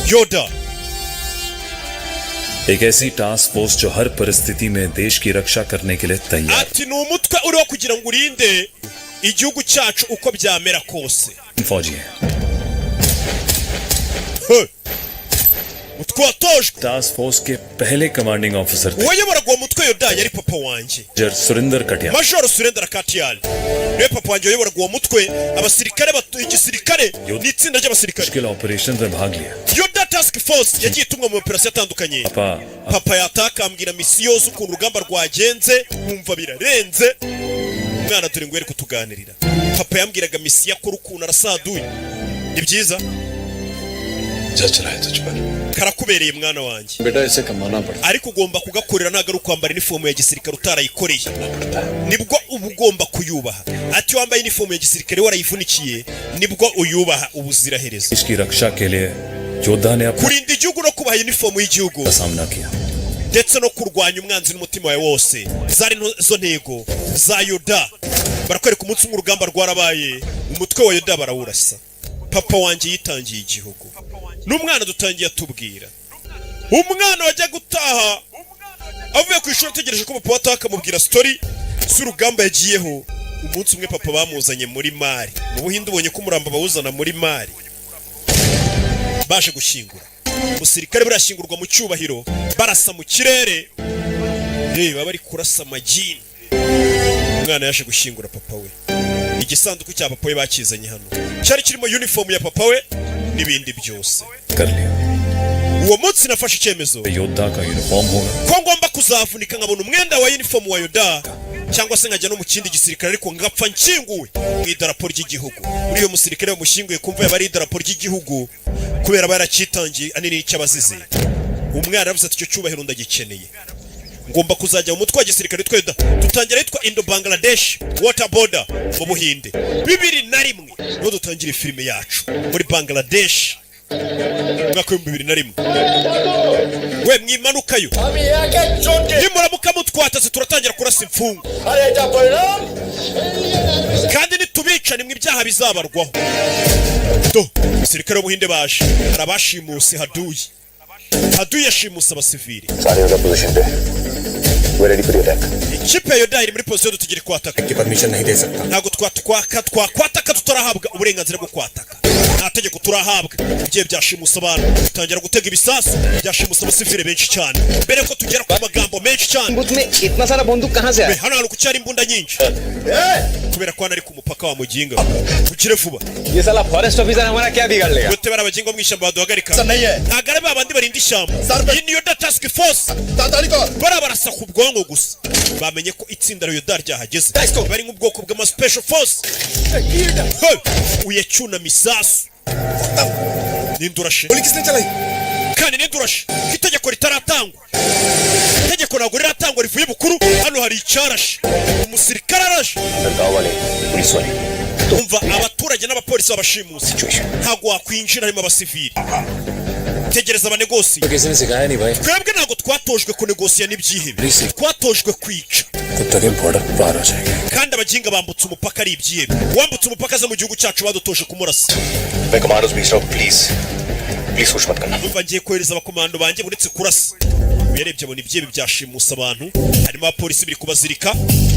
योदा एक ऐसी task force जो हर परिस्थिति में देश की रक्षा करने के लिए तैयार ati ni umutwe uriho kugira ngo urinde igihugu cyacu uko byamera kose फौजी है mutwe watojwe टास्क फोर्स के पहले कमांडिंग ऑफिसर थे uwayoboraga uwo mutwe yoda yari papa wanjye जर सुरेंद्र Katiyal majoro surendra katiyali niwe papa wanjye wayoboraga uwo mutwe abasirikare igisirikare n'itsinda ry'abasirikare मुश्किल ऑपरेशन में भाग लिया yoda task force yagiye itumwa mu operasiyo atandukanye papa yatakambwira misiyo z'ukuntu urugamba rwagenze nkumva birarenze umwana turi ngo yari kutuganirira papa yambwiraga misiyo akora ukuntu arasaduye ni byiza karakubereye mwana wanjye ariko ugomba kugakorera ntago ari ukwambara inifomu ya gisirikare utarayikoreye nibwo uba ugomba kuyubaha ati wambaye inifomu ya gisirikare warayivunikiye nibwo uyubaha ubuziraherezo kurinda igihugu no kubaha inifomu y'igihugu ndetse no kurwanya umwanzi n'umutima wawe wose zari zo ntego za yoda barakwereka umunsi w'urugamba rwarabaye umutwe wa yoda barawurasa papa wanjye yitangiye igihugu n'umwana dutangiye atubwira umwana wajya gutaha avuye ku ishuri ategereje ko papa wataha akamubwira story z'urugamba yagiyeho umunsi umwe papa bamuzanye muri Mali mu Buhinde ubonye ko umuramba bawuzana muri Mali baje gushyingura umusirikare burashyingurwa mu cyubahiro barasa mu kirere reba bari kurasa amagini umwana yaje gushyingura papa we igisanduku cya papa we bakizanye hano cyari kirimo uniform ya papa we n'ibindi byose uwo munsi nafashe icyemezo ko ngomba kuzavunika nkabona umwenda wa uniform wa yoda cyangwa se nkajya no mu kindi gisirikare ariko ngapfa nkinguwe mu idarapo ry'igihugu muri iyo musirikare wamushyinguye kumva yabari idarapo ry'igihugu kubera baracitangiye anini cy'abazize umwana aravuze ati cyo cyubahiro ndagikeneye ngomba kuzajya mu mutwe wa gisirikare tweda tutangira yitwa Indo Bangladesh water border mu Buhinde 2001 no dutangira filime yacu muri Bangladesh mwaka wa 2001 we mwimanukayo nimuramuka mutwatase turatangira kurasa imfungu kandi nitubica nimwe ibyaha bizabarwaho to gisirikare w'Ubuhinde baje arabashimuse haduye yashimuse abasivili ikipe yoda iri muri position dutegere kwataka ntago twataka tutarahabwa uburenganzira bwo kwataka nta tegeko turahabwa igihe byashimusa abantu tutangira gutega ibisasu byashimusa abasivili benshi cyane mbere ko tugera ku magambo menshi cyane hano hari kucyari imbunda nyinshi kubera ko ari ku mupaka wa Muginga kugire vuba yote barabagingo mwishyamba baduhagarika ntago ari babandi barinda ishyamba iyi ni yoda task force barasa ku bwongo gusa bamenye ko itsinda yoda ryahageze bari nk'ubwoko bw'ama special force uyacuna misasu nindurashe kandi nindurashe itegeko ritaratangwa itegeko ntabwo riratangwa rivuye bukuru hano hari icyarashe umusirikare arashe umva abaturage n'abapolisi babashimusi ntabwo wakwinjira harimo abasivili tegereza abanegosi twebwe ntabwo twatojwe kunegosiya n'ibyihebe twatojwe kwica kandi abaginga bambutse umupaka ari ibyihebe wambutse umupaka ze mu gihugu cyacu badutoje kumurasa umva ngiye kohereza abakomando banjye buretse kurasa uyarebye abona ibyihebe byashimusa abantu harimo abapolisi biri kubazirika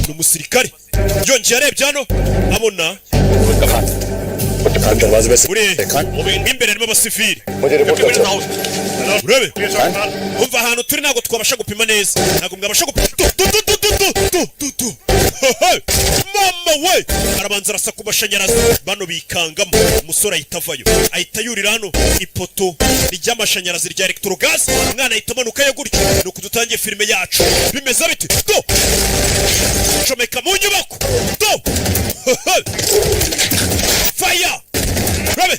n'umusirikare yongeye arebye hano abona imbere harimo abasivili urebe umva ahantu turi ntabwo twabasha gupima neza ntabwo mwabasha gupima mama we arabanza arasa ku mashanyarazi bano bikangamo umusore ahita avayo ahita yurira hano ipoto ry'amashanyarazi rya electrogas umwana ahita amanuka gutyo nuko dutangiye filime yacu bimeze bite comeka mu nyubako fire rabe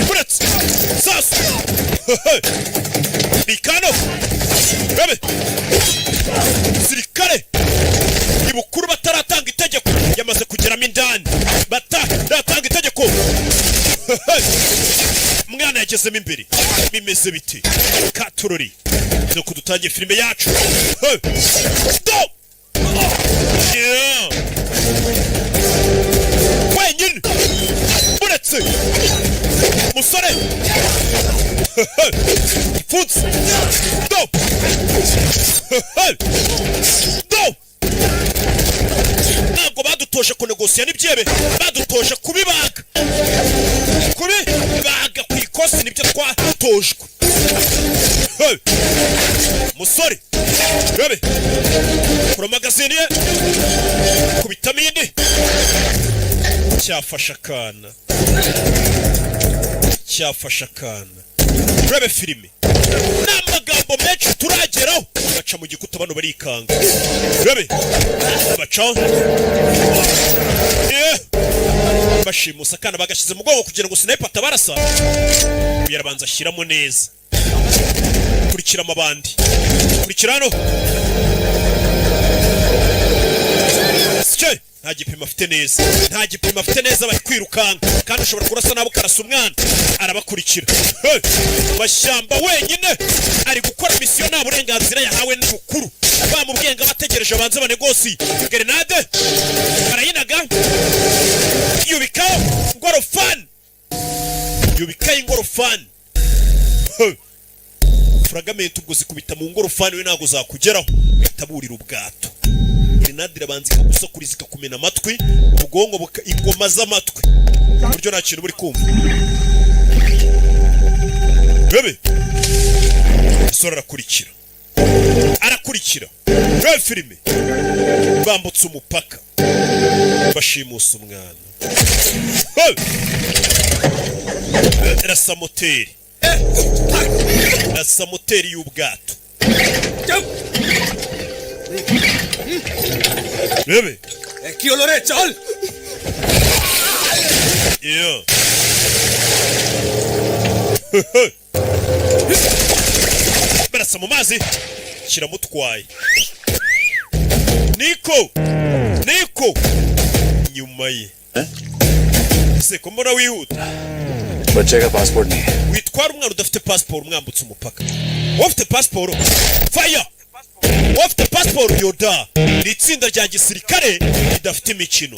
bullets sas bikano rabe sirikare ibukuru bataratanga itegeko yamaze kugeramo indani bataratanga itegeko mwana yagezemo imbere bimeze bite katurori no kudutangiye filime yacu stop wenyine uretse musore Futs. Do. Do. Ntabwo badutoje kunegosiya n'ibyebe, badutoje kubibaga. Kubibaga ku ikosi nibyo twatojwe. Musore. Rebe. Kura magazine ye. Ku vitamine. Cyafasha kana. Cyafasha kana. Rebe filime. N'amagambo menshi turageraho. Baca mu gikuta bano barikanga. Rebe. Baca. Bashimusa kana bagashize mu bwonko kugira ngo sniper atabarasa. Yarabanza ashiramo neza. Kurikira amabandi. Kurikira hano. Sike. Nta gipimo afite neza. Nta gipimo afite neza bari kwirukanga. Kandi ushobora kurasa nabo karasa umwana. Arabakurikira. Bashyamba wenyine ari gukora misiyo nta burenganzira yahawe n'ubukuru. Bamubwenga bategereje abanze banegosi. Grenade. Barayinaga. Yubikaho ngorofani. Yubikaho ingorofani. Fragment ubwo zikubita mu ngorofani we ntago zakugeraho. Bitaburira ubwato. Grenade irabanza ikagusakuriza ikakumena amatwi, ubwongo ingoma z'amatwi. Buryo nta kintu buri kumva. Bebe. Sora arakurikira. Arakurikira. Rebe filime. Bambutse umupaka. Bashimusa umwana. Rasa moteri. Rasa moteri y'ubwato. Bebe. Kiolore chal. Yeah. Barasa mu mazi. Kiramutwaye. Niko. Nyuma ye. Se komora wihuta. बच्चे का पासपोर्ट नहीं है Witwara umwana udafite passport mwambutse umupaka. Ufite passport. Fire. Ufite passport yoda. Ni itsinda rya gisirikare ridafite imikino.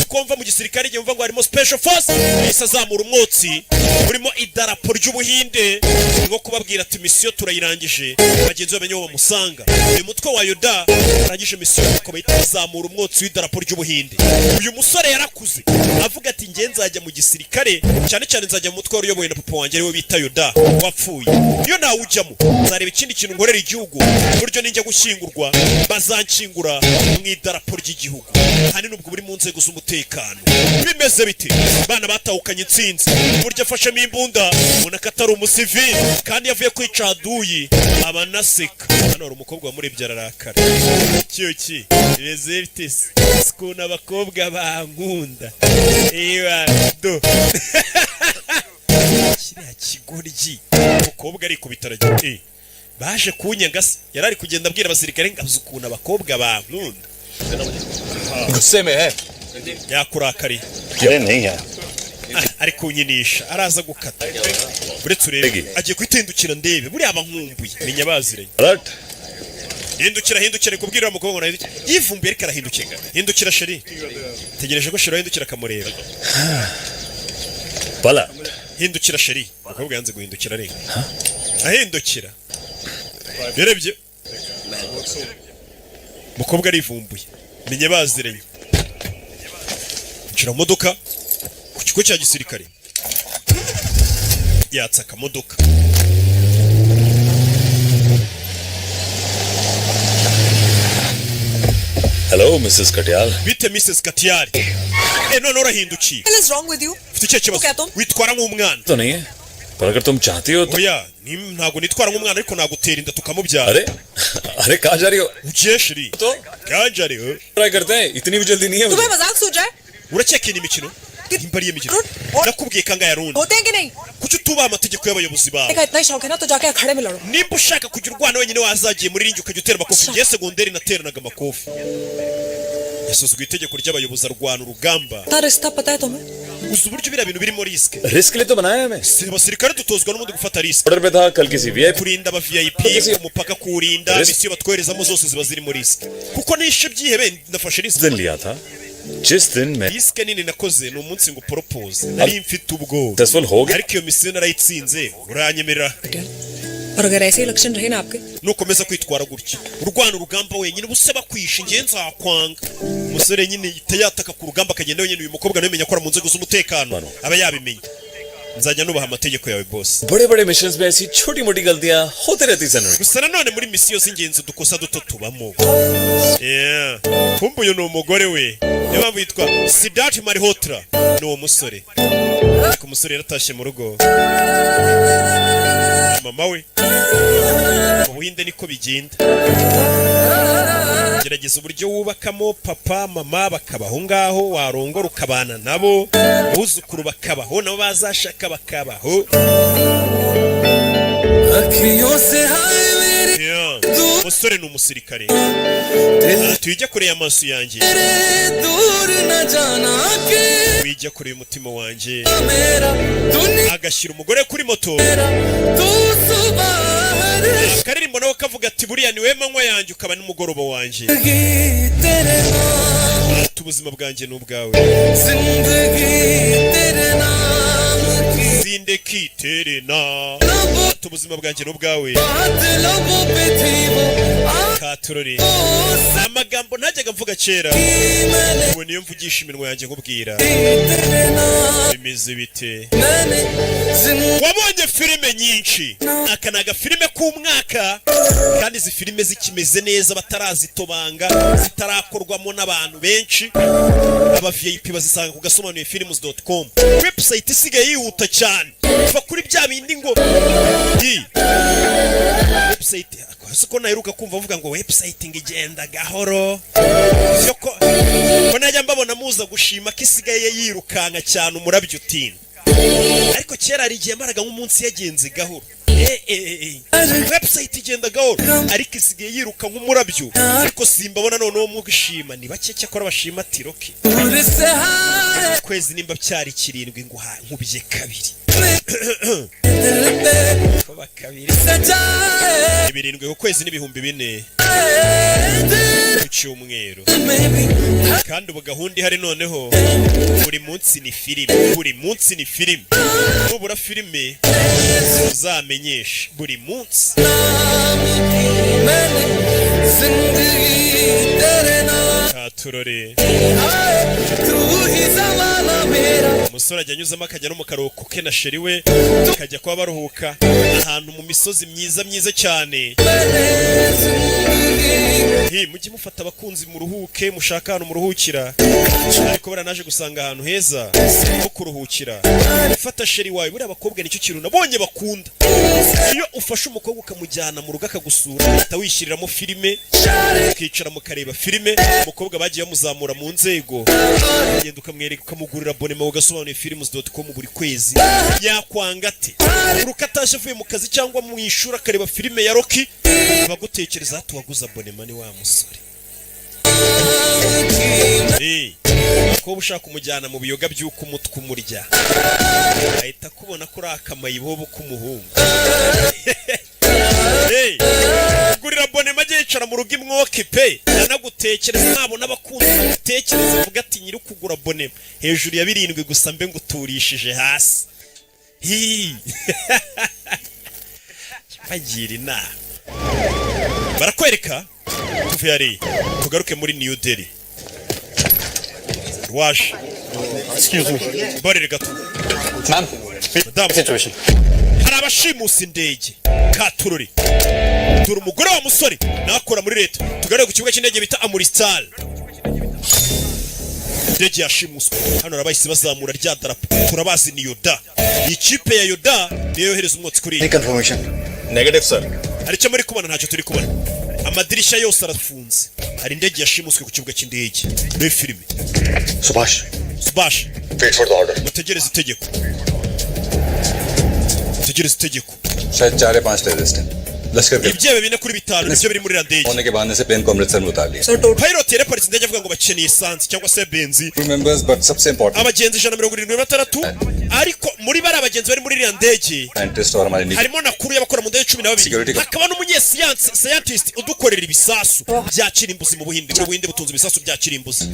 Kumva mu gisirikare igihe mva ngo harimo special force, isazamura umwotsi urimo idarapo ry'Ubuhinde ngo kubabwira ati misiyo turayirangije. Bagenzi bamenye wo bamusanga. Uyu mutwe wa yoda arangije misiyo akaba itazamura umwotsi w'idarapo ry'Ubuhinde. Uyu musore yarakuze avuga ati nge nzajya mu gisirikare cyane cyane nzajya mu mutwe uyoboye na papa wanjye ariwe bita yoda wapfuye. Iyo nawe ujyamo nzareba ikindi kintu ngorera igihugu buryo ninjya gushyingurwa bazankingura mu idarapo ry'igihugu. Hani nubwo buri mu nzego z'umutekano bimeze bite bana batahukanye intsinzi buryo afashemo imbunda ubona ko atari umusivili kandi yavuye kwica aduyi abanaseka. Hano hari umukobwa wamurebye ararakara. Cyuki bimeze bite sikuna abakobwa bankunda ewa do kiriya kigoryi umukobwa ari kubitara gite baje kunyanga se yarari kugenda abwira abasirikare ngabuze ukuntu abakobwa bankunda. गुस्से में है yakurakari अरे नहीं यार ari kunyinisha araza gukata uretse urebe agiye kwitindukira ndebe buri abankumbuye menya baziranye alert hindukira kubwira umukobwa ngo yivumbuye ariko arahindukira hindukira sheri tegereje ko sheri hindukira kamureba पला hindukira sheri umukobwa yanze guhindukira renga ahindukira yarebye umukobwa arivumbuye menye baziranye nshira modoka ku kigo cya gisirikare yatsa akamodoka. Hello Mrs Katiyal Bite Mrs. Katiari. None urahindukiye. What is wrong with you? Ufite icyo kibazo witwara nk'umwana. तो नहीं है पर अगर तुम चाहती हो तो Oya ntago nitwara nk'umwana ariko nagutera inda tukamubyara. अरे अरे कहाँ जा रही हो Ugiye sheri तो kanjari ट्राई करते हैं इतनी भी जल्दी नहीं है तुम्हें मुझे मजाक सूझ रहा है? urakekina imikino imbari y'imikino nakubwiye kanga yarundi होते हैं कि नहीं? kuki utubaha amategeko y'abayobozi bawe देखा इतना ही शौक है ना तो जाके अखाड़े में लड़ो. nimba ushaka kugira urwana wenyine wazagiye muri ringi ukajya utera amakofi ngiye segonderi nateranaga amakofi yasuzugwa itegeko ry'abayobozi arwana urugamba इतना रिश्ता पता है तुम्हें? uzi uburyo biriya bintu birimo risike risk लिए तो बनाया है मैं abasirikare dutozwa n'ubundi gufata risike order पे था कल किसी VIP kurinda aba VIP umupaka kurinda misiyo batwerezamo zose ziba zirimo risike kuko nishe byihebe nafashe risike दिन लिया था जिस दिन मैं disike nini nakoze ni umunsi ngo propose nari mfite ubwo successful हो गया ariko iyo misiyo narayitsinze uranyemerera और अगर ऐसे ही लक्षण रहे ना आपके nukomeza kwitwara gutya urwana urugamba wenyine ubuse bakwisha ingenzi akwanga umusore nyine yataka ku rugamba akagenda wenyine uyu mukobwa nawe menya ko mu nzego z'umutekano aba yabimenye nzajya nubaha amategeko yawe boss बड़े बड़े मिशंस में ऐसी छोटी मोटी गलतियां होती रहती general gusa nanone muri misiyo z'ingenzi udukosa duto tubamo kumva uyu ni umugore we niyo mpamvu yitwa Siddharth Malhotra ni uwo musore ariko umusore yaratashye mu rugo mama we mu Buhinde niko bigenda gerageza uburyo wubakamo papa mama bakabaho ngaho warongora ukabana nabo buzukuru bakabaho nabo bazashaka bakabaho umusore ni umusirikare tujya kure y'amaso yanjye wijya kure y'umutima wanjye agashyira umugore kuri moto akaririmbo nawe kavuga ati buriya ni we manywa yanjye ukaba n'umugoroba wanjye ati ubuzima bwanjye ni ubwawe zindeki terena ati ubuzima bwanjye ni ubwawe katurori amagambo ntajyaga mvuga kera ubu niyo mvugisha iminwa yanjye nkubwira bimeze bite wabonye filime nyinshi aka ni agafilime k'umwaka kandi izi filime zikimeze neza batarazitobanga zitarakorwamo n'abantu benshi aba VIP bazisanga ku gasobanuye films.com website isigaye yihuta cyane kuva kuri bya bindi ngo website ko naheruka kumva avuga ngo website ngigenda gahoro ko najya mbabona muza gushima ko isigaye yirukanka cyane umurabyo utinda ariko kera hari igihe mbaraga nk'umunsi yagenze gahoro website igenda gahoro ariko isigaye yiruka nk'umurabyo ariko simbabona noneho mu gushima ni bake cyakora bashima tiroke kwezi nimba byari 7 ngo nkubye kabiri kuba kabiri 7 ku kwezi n'ibihumbi 4 ku cyumweru kandi ubu gahunda ihari noneho buri munsi ni filime nubura filime uzamenyesha buri munsi katurore umusore ajya anyuzamo akajya no mu karuhuko ke na sheri we akajya kuba baruhuka ahantu mu misozi myiza cyane mujye mufata abakunzi muruhuke mushaka ahantu muruhukira ariko baranaje gusanga ahantu heza ho kuruhukira fata sheri wawe buriya abakobwa nicyo kintu nabonye bakunda iyo ufashe umukobwa ukamujyana mu rugo akagusura atawishiriramo filime ukicara mukareba filime umukobwa bagiye bamuzamura mu nzego ugenda ukamwereka ukamugurira abonema ugasobanuye films.com buri kwezi yakwanga ate uruka atashe avuye mu kazi cyangwa mu ishuri akareba filime ya Rocky bagutekereza hatu waguza abonema ni wa musore ko ushaka kumujyana mu biyoga by'uko umutwe umurya ahita kubona ko akamayibobo k'umuhungu gurira abonema ajye yicara mu rugo imwoke pe yanagutekereza nabona abakunzi gutekereza avuga ati nyiri kugura abonema hejuru ya 7 gusa mbe nguturishije hasi bagira inama barakwereka tuvuye ari tugaruke muri New Delhi waje Excuse me. barire gato Ma'am, madam situation. hari abashimusi indege katurori turi umugore wa musore nakora muri leta tugaruke ku kibuga cy'indege bita Amritsar indege yashimuswe hano rabayisi bazamura rya darapo turabazi ni Yoda ikipe ya Yoda niyo yohereza umwotsi kuri Any confirmation? Negative, sir. aricyo muri kubona ntacyo turi kubona amadirishya yose arafunze hari indege yashimuswe ku kibuga cy'indege muri filime Subhash, wait for the order. mutegereze itegeko शायद 4-5 terrorist हैं. लश्कर के ibyebe 4 kuri 5 nibyo biri muri ndege होने के बहाने से प्लेन को अमृतसर में उतार लिया. Sir total pilot yareparitse indege avuga ngo bakeneye essence cyangwa se benzi Crew members, but सबसे important abagenzi 176 ariko muri bari abagenzi bari muri iriya ndege scientist और हमारे harimo nakuru y'abakora mu ndege 12 Security. hakaba n'umunyesiyansi udukorera ibisasu bya kirimbuzi mu Buhinde butunze ibisasu bya kirimbuzi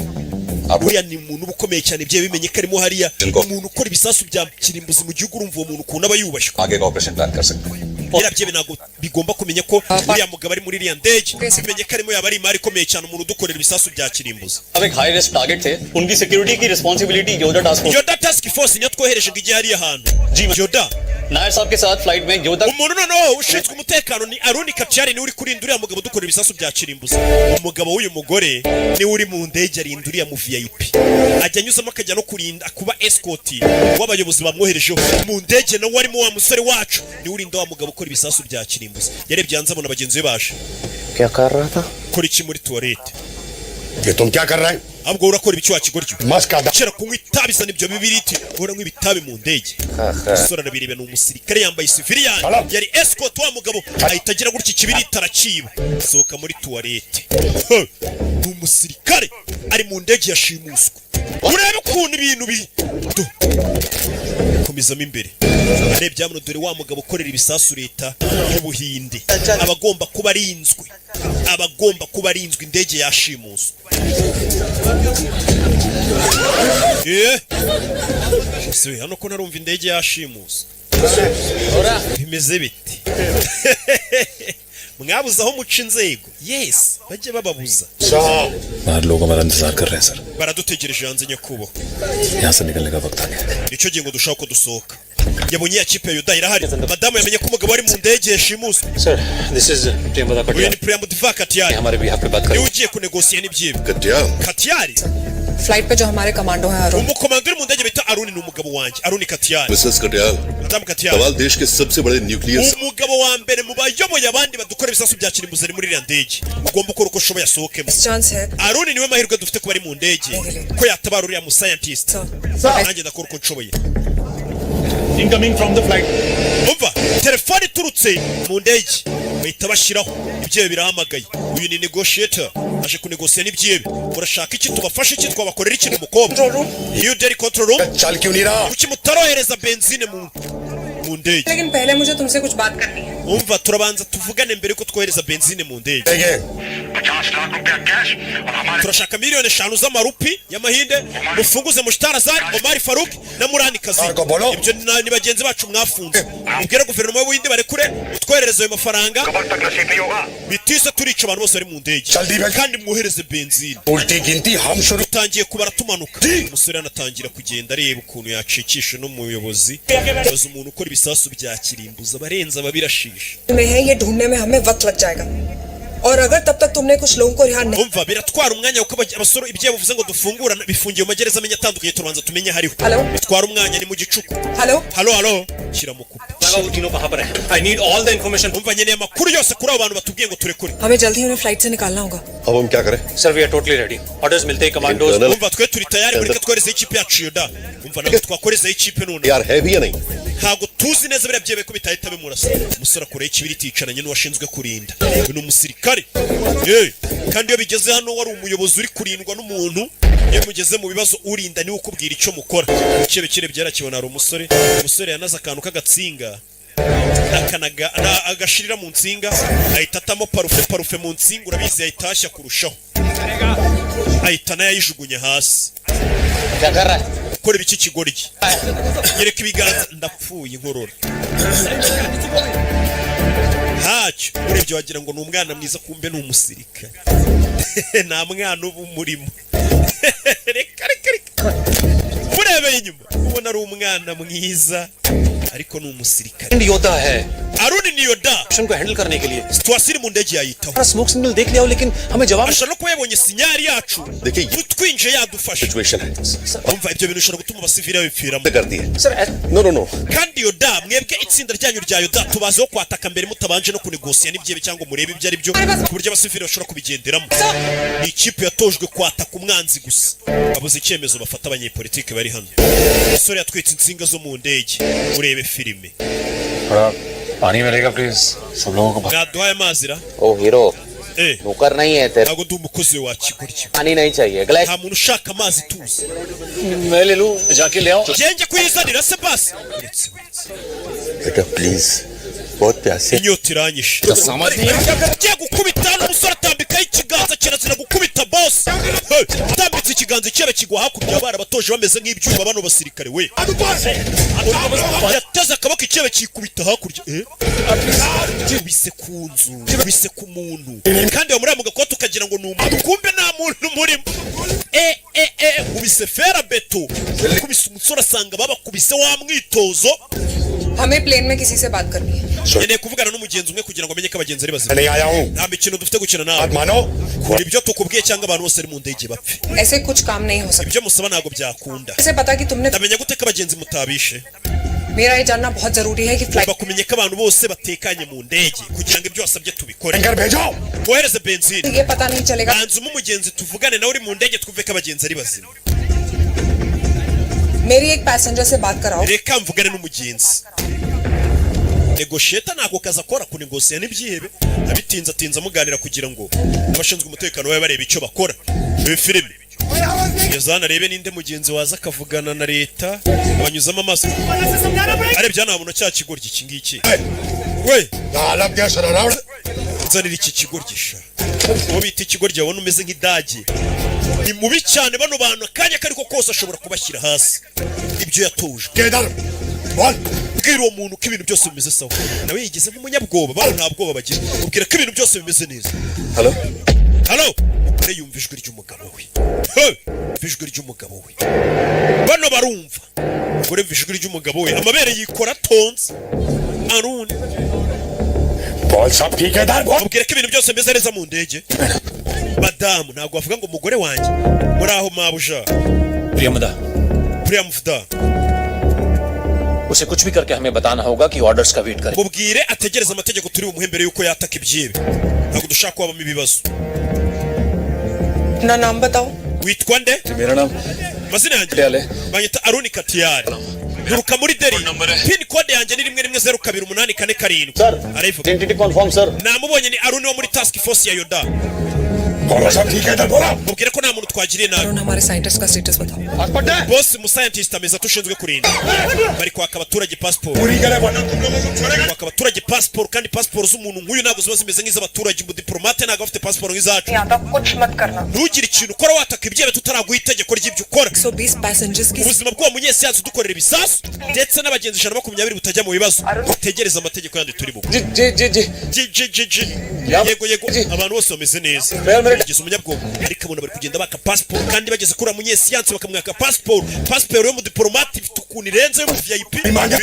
uriya ni umuntu ubukomeye cyane bye bimenye ko arimo hariya umuntu ukora ibisasu bya kirimbuzi mu gihugu urumva uwo muntu ukuntu aba yubashywe आगे का operation plan कर सकते हैं birabye binago bigomba kumenya ko uriya mugabo ari muri iriya ndege bimenye ko arimo yaba ari imari ikomeye cyane umuntu udukorera ibisasu bya kirimbuzi अब एक high risk target थे उनकी सिक्योरिटी की responsibility Yoda task force yoda task force niyo twohereje ngo ijye hariya hantu yoda Nair साहब के साथ फ्लाइट में Yoda umuntu noneho ushinzwe umutekano ni aroni katyari niwe uri kurinda uriya mugabo udukorera ibisasu bya kirimbuzi umugabo w'uyu mugore niwe uri mu ndege arinda uriya mu VIP ajya anyuzamo akajya no kurinda kuba escort w'abayobozi bamwoherejeho mu ndege nawe arimo wa musore wacu niwe urinda wa mugabo ukora ibisasu bya kirimbuzi yarebye hanze abona bagenzi be baje क्या कर रहा था kora iki muri toilette ये तुम क्या कर रहे हैं ahubwo urakora ibiki wakigoryo मस्का kera kunywa itabi sana ibyo bibiriti uhora nk'ibitabi ibitabi mu ndege umusore arabireba ni umusirikare yambaye civilian yari escort wa mugabo ahita agira gutya ikibiriti arakiba sohoka muri toilette ni umusirikare ari mu ndege yashimuswe urebe ukuntu ibintu komezamo imbere arebye hano dore wa mugabo ukorera ibisasu leta y'ubuhinde abagomba kuba arinzwe indege yashimuswe ese hano ko narumva indege yashimuswe bimeze biti mwabuze aho muca inzego yes bajye bababuza बाहर लोग हमारा इंतजार कर रहे हैं sir baradutegereje hanze nyakubahwa यहाँ से निकलने का वक्त आ गया nicyo gihe ngo dushaka ko dusohoka yabonye ya kipe ya yuda irahari madamu yamenye ko umugabo ari mu ndege yashimuswe sir this is Premda uyu कटिया ni Priyamudva Katyari हमारे भी पे बात niwe करें ugiye kunegosiya n'ibyibi कटिया Katyari फ्लाइट पे जो हमारे कमांडो हैं Arun umukomando uri mu ndege bita Aruni ni umugabo wanjye Aruni Katyari Mrs Katiyal madamu Katyari सवाल देश के सबसे बड़े nuclear umugabo wa mbere mu bayoboye abandi badukora ibisasu bya kirimbuzi ari muri iriya ndege ugomba gukora uko ushoboye asohokemo chance है Aruni niwe mahirwe dufite kuba ari mu ndege ko yatabara uriya mu scientist nanjye ndakora uko nshoboye incoming from the flight umva telefone iturutse mu ndege bahita bashyiraho ibyebe birahamagaye uyu ni negotiator aje kunegosiya n'ibyebe urashaka iki tubafashe iki twabakorera ikintu umukobwa iyo deri control room चल क्यों नहीं रहा kuki mutarohereza benzine mu ndege लेकिन पहले मुझे तुमसे कुछ बात करनी है umva turabanza tuvugane mbere ko twohereza benzine mu ndege देखे turashaka miliyoni 5 z'amarupi y'amahinde mufunguze mushtarazari Omar Farouk na Murani Kazi Marco Bolo. ibyo ni bagenzi bacu mwafunze ubwira guverinoma y'ubuhinde barekure utwohereza ayo mafaranga bitise turica abantu bose bari mu ndege Chaldi bhai. kandi mwohereze benzine उल्टी गिनती हम शुरू utangiye kubara tumanuka umusore anatangira kugenda areba ukuntu yacikisha n'umuyobozi baza umuntu ukora ibisasu bya kirimbuza barenza babirashisha में है ये ढूंढने में हमें वक्त लग जाएगा और अगर तब तक तुमने कुछ लोगों को रिहा नहीं umva biratwara umwanya kuko abasoro ibyo bavuze ngo dufungura bifungiye mu magereza amenye atandukanye turanza tumenye hariho Hello? bitwara umwanya ni mu gicuku hello halo shyira mu kupa लगा वो तीनों कहां पर है I need all the information umva nkeneye amakuru yose kuri abo bantu batubwiye ngo turekure हमें जल्दी उन्हें फ्लाइट से निकालना होगा अब हम क्या करें sir we are totally ready orders मिलते ही commandos Internal- umva twe turi tayari mureke twoherezeho ikipe yacu yoda umva ntabwo twakorezeho ikipe none यार है भी या नहीं ntabwo tuzi neza biriya byebe ko bitahita bimurasa umusore akoreye ikibiriti yicaranye n'uwashinzwe kurinda uyu ni umusirikare kandi iyo bigeze hano wari umuyobozi uri kurindwa n'umuntu iyo mugeze mu bibazo urinda niwe ukubwira icyo mukora ikebe kirebye yarakibona hari umusore yanaze akantu k'agatsinga agashirira mu nsinga ahita atamo parufe mu nsinga urabizi yahita hashya kurushaho ahita nayayijugunye hasi क्या कर रहा है ukora ibiki kigoryi yereka ibiganza ndapfuye inkorora ntacyo urebye wagira ngo ni umwana mwiza kumbe ni umusirikare nta mwana uba umurimo reka murebeye inyuma ubona ari umwana mwiza ariko ni umusirikare योद्धा है Aruni ni yoda mission को हैंडल करने के लिए situwasiyo iri mu ndege yayitaho smoke signal देख लिया हो लेकिन हमें जवाब ashobora no kuba yabonye sinyari yacu देखिए ये utwinje yadufasha सिचुएशन है umva ibyo bintu bishobora gutuma abasivili babipfiramo कर दिए sir no no no kandi yoda mwebwe itsinda ryanyu rya yoda tubazeho kwataka mbere mutabanje no kunegosiya n'ibyebe cyangwa murebe ibyo ari byo ku buryo abasivili bashobora kubigenderamo ni ikipe yatojwe kwataka umwanzi gusa babuze icyemezo bafata abanyepolitike bari hano umusore yatwitse insinga zo mu ndege urebe filime पानी मिलेगा प्लीज सब लोगों को mwaduhaye amazi ra ओ hero eh नौकर नहीं है तेरे ntabwo ndi umukozi we wakigoryo पानी नहीं चाहिए glass nta muntu ushaka amazi tuzi मैं ले लूं जाके ले आओ genge kuyizanira se basi uretse बेटा प्लीज बहुत प्यासे inyota iranyishe ugiye gukubita hano umusore atambikaho ikiganza kirazira gukubita bosi atambitse yakubise ikiganza cyebe kigwa hakurya barabatoje bameze nk'ibyuma bano basirikare we yateze akaboko icyebe kikubita hakurya kubise ku nzu kubise ku muntu kandi bamuramuga ko tukagira ngo numuntu kumbe nta muntu murimo kubise fera beto kubise umusore asanga babakubise wa mwitozo हमें प्लेन में किसी से बात करनी है nkeneye kuvugana n'umugenzi umwe kugira ngo amenye ko abagenzi ari bazima नहीं आया हूँ nta mikino dufite gukina nawe बात मानो kora ibyo tukubwiye cyangwa abantu bose ari mu ndege bapfe ऐसे कुछ काम नहीं हो सकता ibyo musaba ntabwo byakunda ऐसे पता कि तुमने ndamenya gute ko abagenzi mutabishe मेरा ये जानना बहुत जरूरी है कि flight ugomba kumenya ko abantu bose batekanye mu ndege kugira ngo ibyo wasabye tubikore tanker भेजो wohereze benzine ये पता नहीं चलेगा banza umugenzi tuvugane nawe uri mu ndege twumve ko abagenzi ari bazima मेरी एक पैसेंजर से बात कराओ reka mvugane n'umugenzi negotiator ntabwo kaza akora kunegosiya n'ibyihebe abitinza tinza muganira kugira ngo n'abashinzwe umutekano babe bareba icyo bakora muri filime yazana rebe ninde mugenzi waza akavugana na leta abanyuzamo amaso arebye hano habona cya kigoryi iki ngiki we तालब क्या शराराव nzanira iki kigorgisha uwo bita ikigoryi wabona umeze nk'idage ni mubi cyane bano bantu akanya kariko kose ashobora kubashyira hasi ibyo yatuje Kedar बोल ubwira uwo muntu ko ibintu byose bimeze sawa nawe yigeze nk'umunyabwoba bano nta bwoba bagira ubwira ko ibintu byose bimeze neza hello halo umugore yumva ijwi ry'umugabo we yumva ijwi ry'umugabo we bano barumva umugore yumva ijwi ry'umugabo we amabere yikora tonze arundi बोल सब ठीक है दार बोल ubwira ko ibintu byose bimeze neza mu ndege madamu ntabwo wavuga ngo umugore wanjye muri aho mabuja Priyamda priyamufuda उसे कुछ भी करके हमें बताना होगा कि ऑर्डर्स का वेट करें mubwire ategereza amategeko turi bumuhe mbere yuko yataka ibyibe ntabwo dushaka ko habamo ibibazo अपना नाम बताओ witwa nde मेरा नाम amazina yanjye Dele. banyita aruni katiyari nturuka muri deri pin code yanjye ni 1102447 sir arayivuga identity confirm sir namubonye ni aruni wo muri task force ya yoda बोलो सब ठीक है दार बोलो mubwire ko nta muntu twagiriye nabi और हमारे साइंटिस्ट का स्टेटस बताओ boss umuscientist ameza tushinzwe kurinda bari kwaka abaturage passport पूरी करे वरना तुम लोगों को छोड़ेगा kwaka abaturage passport kandi passport z'umuntu nk'uyu ntabwo ziba zimeze nk'iz'abaturage mu diplomate ntabwo afite passport nk'izacu यहाँ तक कुछ मत करना ntugire ikintu ukora wataka ibyebe tutaraguha itegeko ry'ibyo ukora 120 पैसेंजर्स की ubuzima bw'uwo munyesiyansi udukorera ibisasu ndetse n'abagenzi 120 butajya mu bibazo utegereza amategeko yandi turi bugwe जी yego yego abantu bose bameze neza bageze umunyabwoba ariko abona bari kugenda baka passport kandi bageze kuri munyesiyansi bakamwaka passport yo mu diplomate ifite ukuntu irenze yo mu VIP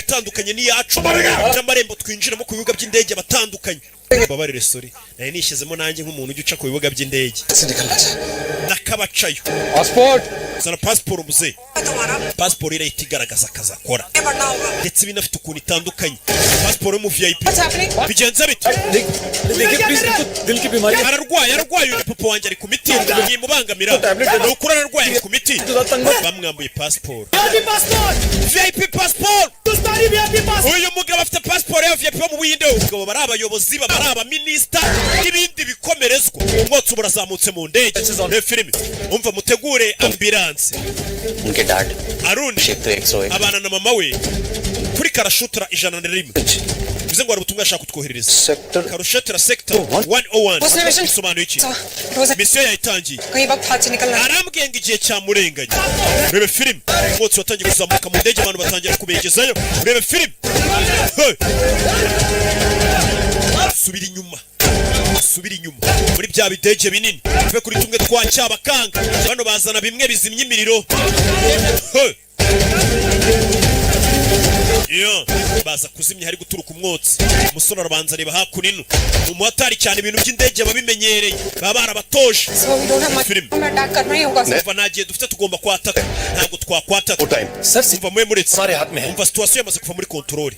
bitandukanye n'iyacu n'amarembo twinjiramo ku bibuga by'indege batandukanye babarire sorry naye nishyizemo nanjye nk'umuntu ujya uca ku bibuga by'indege nakabacayo passport zana passport muze passport irahita igaragaza akazi akora ndetse binafite ukuntu itandukanye passport yo mu VIP bigenze bite दिल की बीमारी ararwaye uyu papa wanjye ari ku miti ntimubangamira ni ukuri ararwaye ari ku miti bamwambuye passport VIP passport uyu mugabo afite passport ya VIP yo mu Buhinde ubwo bari abayobozi bari abaminisita n'ibindi bikomerezwa umwotsi uburazamutse mu ndege ne filime umva mutegure ambulance उनके dad Aruni तो 101 abana na mama we kuri karashutra 101 bivuze ngo hari ubutumwa ashaka kutwoherereza sector karushutra sector 101 bisobanuye iki misiyo yayitangiye कहीं वक्त हाथ से निकलना arambwiye ngo igihe cyamurenganye urebe filime umwotsi watangiye kuzamuka mu ndege abantu batangira kubegezayo urebe filime subira inyuma muri bya bidege binini uve kuri tumwe twa cyabakanga bano bazana bimwe bizimya imiriro baza kuzimya hari guturuka umwotsi umusore arabanza areba hakuno umuhatari cyane ibintu by'indege babimenyereye baba barabatoje filime attack करना ही होगा umva nta gihe dufite tugomba kwataka ntabwo twakwataka sir umva mwe muretse हमारे हाथ में है umva situation yamaze kuva muri controle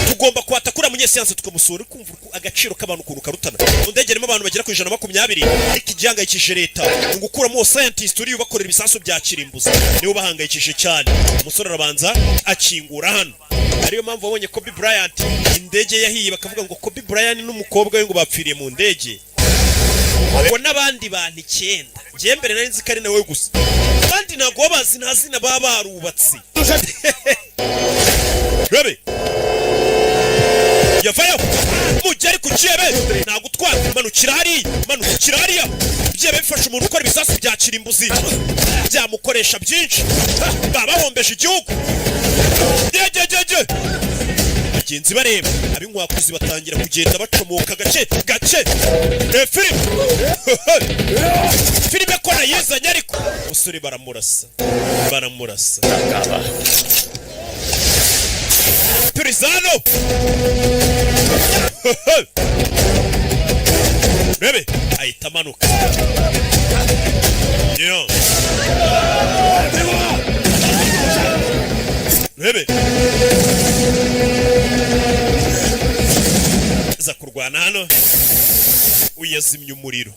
tugomba kwataka uriya munyesiyansi tukamusura kumva agaciro k'abantu ukuntu karutana mu ndege harimo abantu bagera ku 120 ariko igihangayikije leta ni ugukuramo uwo scientist uri ubakorera ibisasu bya kirimbuzi niwe bahangayikije cyane umusore arabanza akingura hano ariyo mpamvu wabonye Kobe Bryant indege yahiye bakavuga ngo Kobe Bryant n'umukobwa we ngo bapfiriye mu ndege ngo n'abandi bantu 9 ngiye mbere nari nzi ko ari nawe gusa kandi ntabwo babazi nta zina baba barubatse rebe yavayo mujye ari ku cyebe ntabwo utwara manukira hariya byebe bifasha umuntu ukora ibisasu bya kirimbuzi byamukoresha byinshi baba bahombeje igihugu bagenzi bareba ab'inkwakuzi batangira kugenda bacomoka gace filime ko nayizanye ariko umusore baramurasa Pirizano Bebe ahita amanuka Bebe za kurwana hano uyazimya umuriro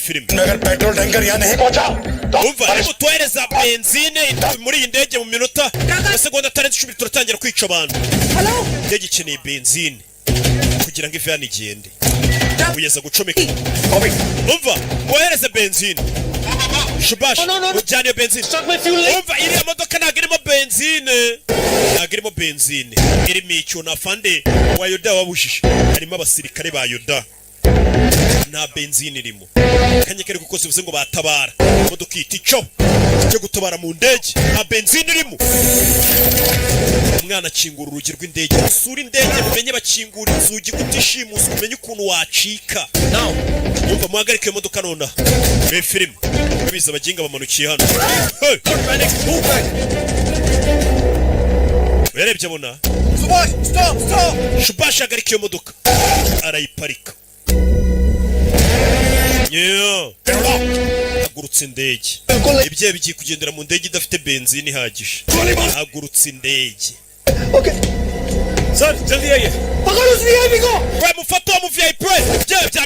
filime अगर petrol tanker यहाँ नहीं पहुँचा umva ariko twohereza benzine muri iyi ndege mu minota amasegonda atarenze 10 turatangira kwica abantu ndege ikeneye benzine kugira ngo ive hano igende uyeza gucomeka umva wohereze benzine Shubash ujyane benzine umva iriya modoka ntabwo irimo benzine irimo icyuna fande wa Yoda wabujije harimo abasirikare ba Yoda nta benzine irimo kanye kari gukoze bivuze ngo batabara imodoka iti cyo gutabara mu ndege nta benzine irimo umwana akingura urugi rw'indege usura indege mumenye bakingura inzugi kutishimusa umenye ukuntu wacika umva muhagarike iyo modoka nonaha be filime biza abaginga bamanukiye hano werebye abona Shubash hagarika iyo modoka arayiparika hagurutse indege ibyo bigiye kugendera mu ndege idafite benzine ihagije hagurutse indege sir जल्दी आइए पकड़ उस वीआईपी को वे मुफत्तो mu VIP bya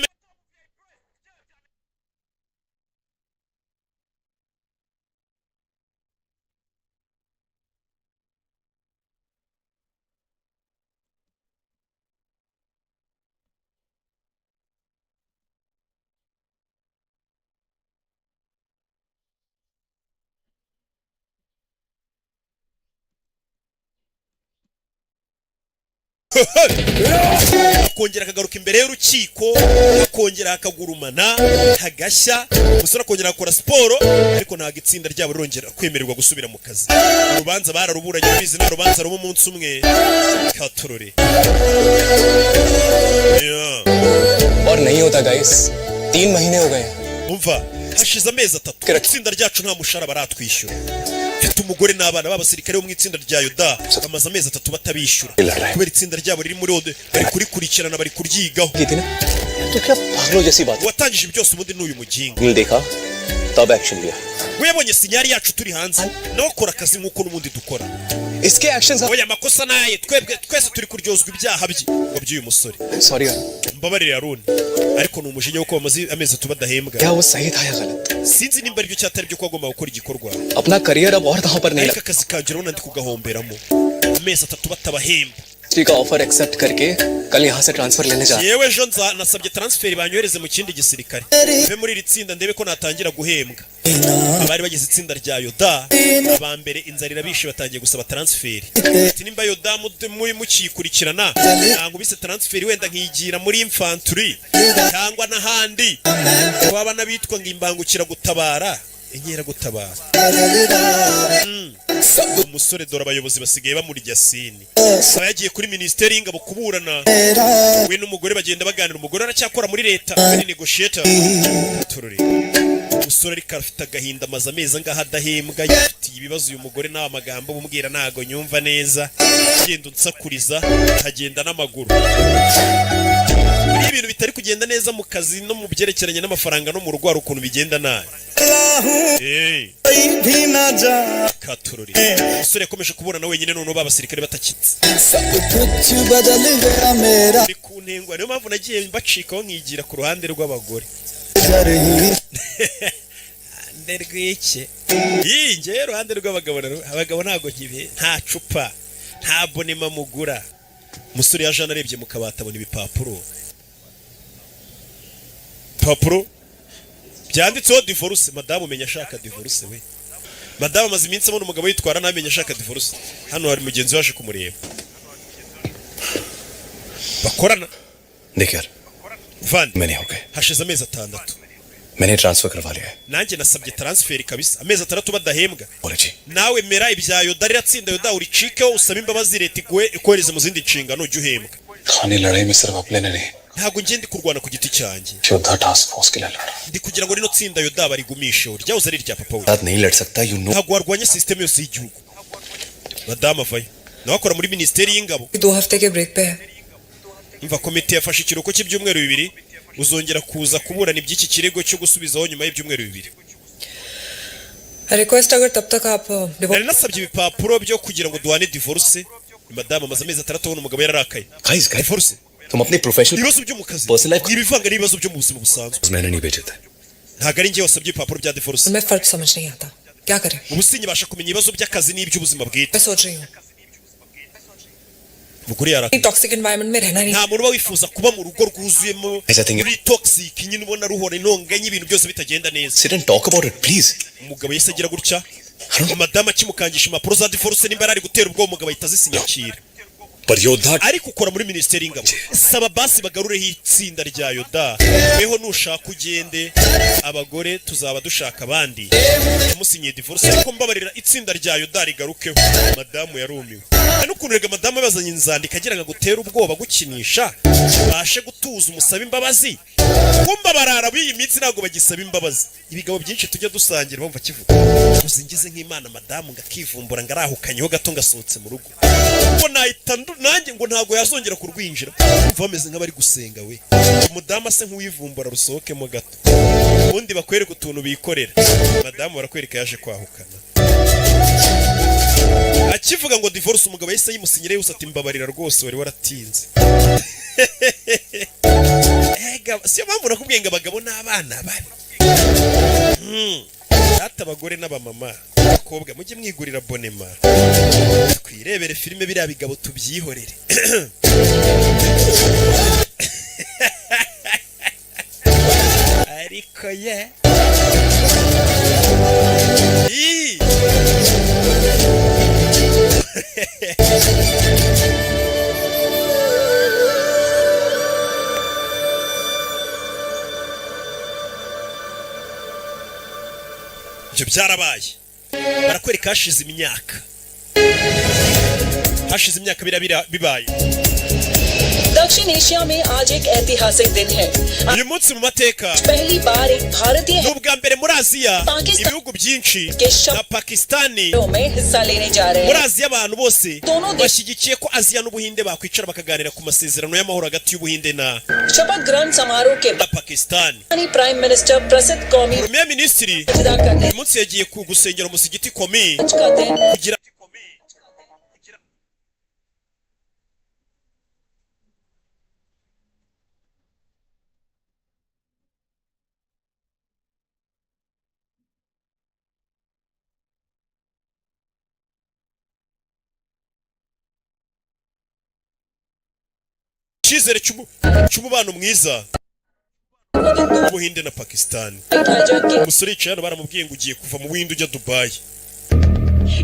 akongera akagaruka imbere y'urukiko akongera akagurumana hagashya umusore akongera akora siporo ariko ntabwo itsinda ryabo rirongera kwemererwa gusubira mu kazi urubanza bararuburanye bizi nta rubanza ruba umunsi umwe katorore और नहीं होता गाइस 3 महीने हो गए umva hashize amezi 3 itsinda ryacu nta mushara baratwishyura mfite umugore n'abana b'abasirikare bo mu itsinda rya Yoda bamaze amezi 3 batabishyura kubera itsinda ryabo riri muri ode bari kurikurikirana bari kuryigaho तो क्या पागलों जैसी बात watangije byose ubundi n'uyu muginga देखा तब एक्शन लिया webonye sinyari yacu turi hanze nawe akora akazi nk'uko n'ubundi dukora इसके actions oya amakosa naye twese turi kuryozwa ibyaha by'uyu musore sorry mbabarira Aroni ariko ni umujinya wo bamaze amezi 3 badahembwa क्या वो सही था या गलत sinzi nimba aribyo cyatari byo kwagomba gukora igikorwa अपना करियर अब और कहां पर नहीं laka akazi kanjye urabona ndi kugahomberamo amezi 3 batabahemba का ऑफर एक्सेप्ट करके कल यहां से ट्रांसफर लेने जा yewe ejo nasabye transfer banyohereze mu kindi gisirikare mve muri iri tsinda ndebe ko natangira guhembwa abari bagize itsinda rya Yoda abambere inzarira bishe batangiye gusaba transfer ati nimba Yoda mukikurikirana ntango bise transfer wenda nkigira muri infantry cyangwa n'ahandi waba nabitwa ngo imbangukira gutabara inkera gutabara umusore dore abayobozi basigaye bamurya sini aba yagiye kuri ministeri y'ingabo kuburana we n'umugore bagenda baganira umugore aracyakora muri leta ari negotiator tururi umusore ariko afite agahinda amaze amezi angaha adahembwa yafitiye ibibazo uyu mugore nta magambo bumubwira ntago nyumva neza genda unsakuriza hagenda n'amaguru ibintu bitari kugenda neza mu kazi no mu byerekeranye n'amafaranga no mu rugo hari ukuntu bigenda nabi katururi umusore yakomeje kuburana wenyine noneho babasirikare batakitse ni ku ntengwa niyo mpamvu nagiye mbacikaho nkigira ku ruhande rw'abagore nderwike njye ruhande rw'abagabo abagabo ntago nkibe nta cupa nta bonema mugura umusore yaje anarebye mu kabati abona ibipapuro byanditseho divorce madamu umenya ashaka divorce we madamu amaze iminsi abona umugabo yitwara ntamenya ashaka divorce hano hari mugenzi waje kumureba bakorana देख यार van मैंने हो गए hashize amezi 6 मैंने ट्रांसफर करवा लिया है nanjye nasabye transfer kabisa amezi 6 badahembwa बोले जी nawe mera ibya yoda riratsinda yoda uricikeho usaba imbabazi leta ikohereza mu zindi nshingano ujye uhembwa खानी लड़ाई में सिर्फ अपने नहीं ntabwo ngiye ndi kurwana ku giti cyanjye योद्धा टास्क फोर्स के लिए लड़ा ndi kugira ngo rino tsinda yoda barigumishe ryahoze ari rya papa we साथ नहीं लड़ सकता you know ntabwo warwanya system yose y'igihugu madame avayo nawe akora muri ministeri y'ingabo 2 हफ्ते के ब्रेक पे है imva komite yafashe ikiruhuko cy'ibyumweru 2 uzongera kuza kuburana iby'iki kirego cyo gusubizaho nyuma y'ibyumweru 2 रिक्वेस्ट अगर तब तक आप nari nasabye ibipapuro byo kugira ngo duhane divorce madame amaze amezi 6 abona umugabo yararakaye guys guys divorce तुम अपने professional ibibazo byo mu kazi Personal life- ibivanga n'ibibazo byo mu buzima busanzwe मैंने नहीं भेजे थे ntabwo ari njye wasabye ibipapuro bya divorce मैं फर्क समझ नहीं आता क्या करें ubu sinyibasha kumenya ibibazo by'akazi n'iby'ubuzima bwite मैं सोच रही हूँ umugore yarakaye टॉक्सिक एनवायरनमेंट में रहना नहीं nta muntu uba wifuza kuba mu rugo rwuzuyemo Yes, I think- muri toxic nyine ubona ruhora intonganya ibintu byose bitagenda neza sit and talk about it please umugabo yahise agira gutya madamu akimukangisha impapuro za divorce nimba ari gutera ubwoba umugabo ahita azisinyakira पर योद्धा ariko ukora muri minisiteri y'ingabo saba basi bagarureho itsinda rya yoda weho nushaka ugende abagore tuzaba dushaka abandi yamusinyiye divorce ariko mbabarira itsinda rya yoda rigarukeho madamu yarumiwe n'ukuntu rega madamu yazanye inzandiko agira ngo gutere ubwoba gukinisha bashe gutuza umusaba imbabazi kumba barara b'iyi minsi ntabwo bagisaba imbabazi ibigabo byinshi tujya dusangira bumva kivuga uzingize nk'imana madamu ngakivumbura ngarahukanyeho gato ngasohotse mu rugo ngo nahita nanjye ngo ntabwo yazongera kurwinjira umva bameze nk'abari gusenga we umudamu ase nk'uwivumbura rusohokemo gato ubundi bakwereka utuntu bikorera madamu barakwereka yaje kwahukana akivuga ngo divorce umugabo yahise yimusinyire yose ati mbabarira rwose wari waratinze siyo mpamvu nakubwiye ngo abagabo n'abana bari data abagore n'abamama abakobwa mujye mwigurira bonema twirebere filime biriya bigabo tubyihorere ariko ye ibyo byarabaye barakwereka hashize imyaka bibaye दक्षिण एशिया में आज एक ऐतिहासिक दिन है uyu munsi mu mateka पहली बार एक भारतीय ni ubwa mbere muri aziya Pakistan- ibihugu byinshi na pakistani में हिस्सा लेने जा रहे muri हैं aziya abantu bose Dono de- bashyigikiye ko aziya n'ubuhinde bakwicara bakaganira ku masezerano y'amahoro hagati y'ubuhinde na शपथ ग्रहण समारोह के बाद pakistani प्राइम मिनिस्टर प्रसिद्ध कौमी premier minisitiri अदा करने uyu munsi yagiye gusengera umusigiti komi का दिन kugira icyizere cy'umubano mwiza w'ubuhinde na pakistani hijack के umusore yicaye hano baramubwiye ngo ugiye kuva mu buhinde ujya dubayi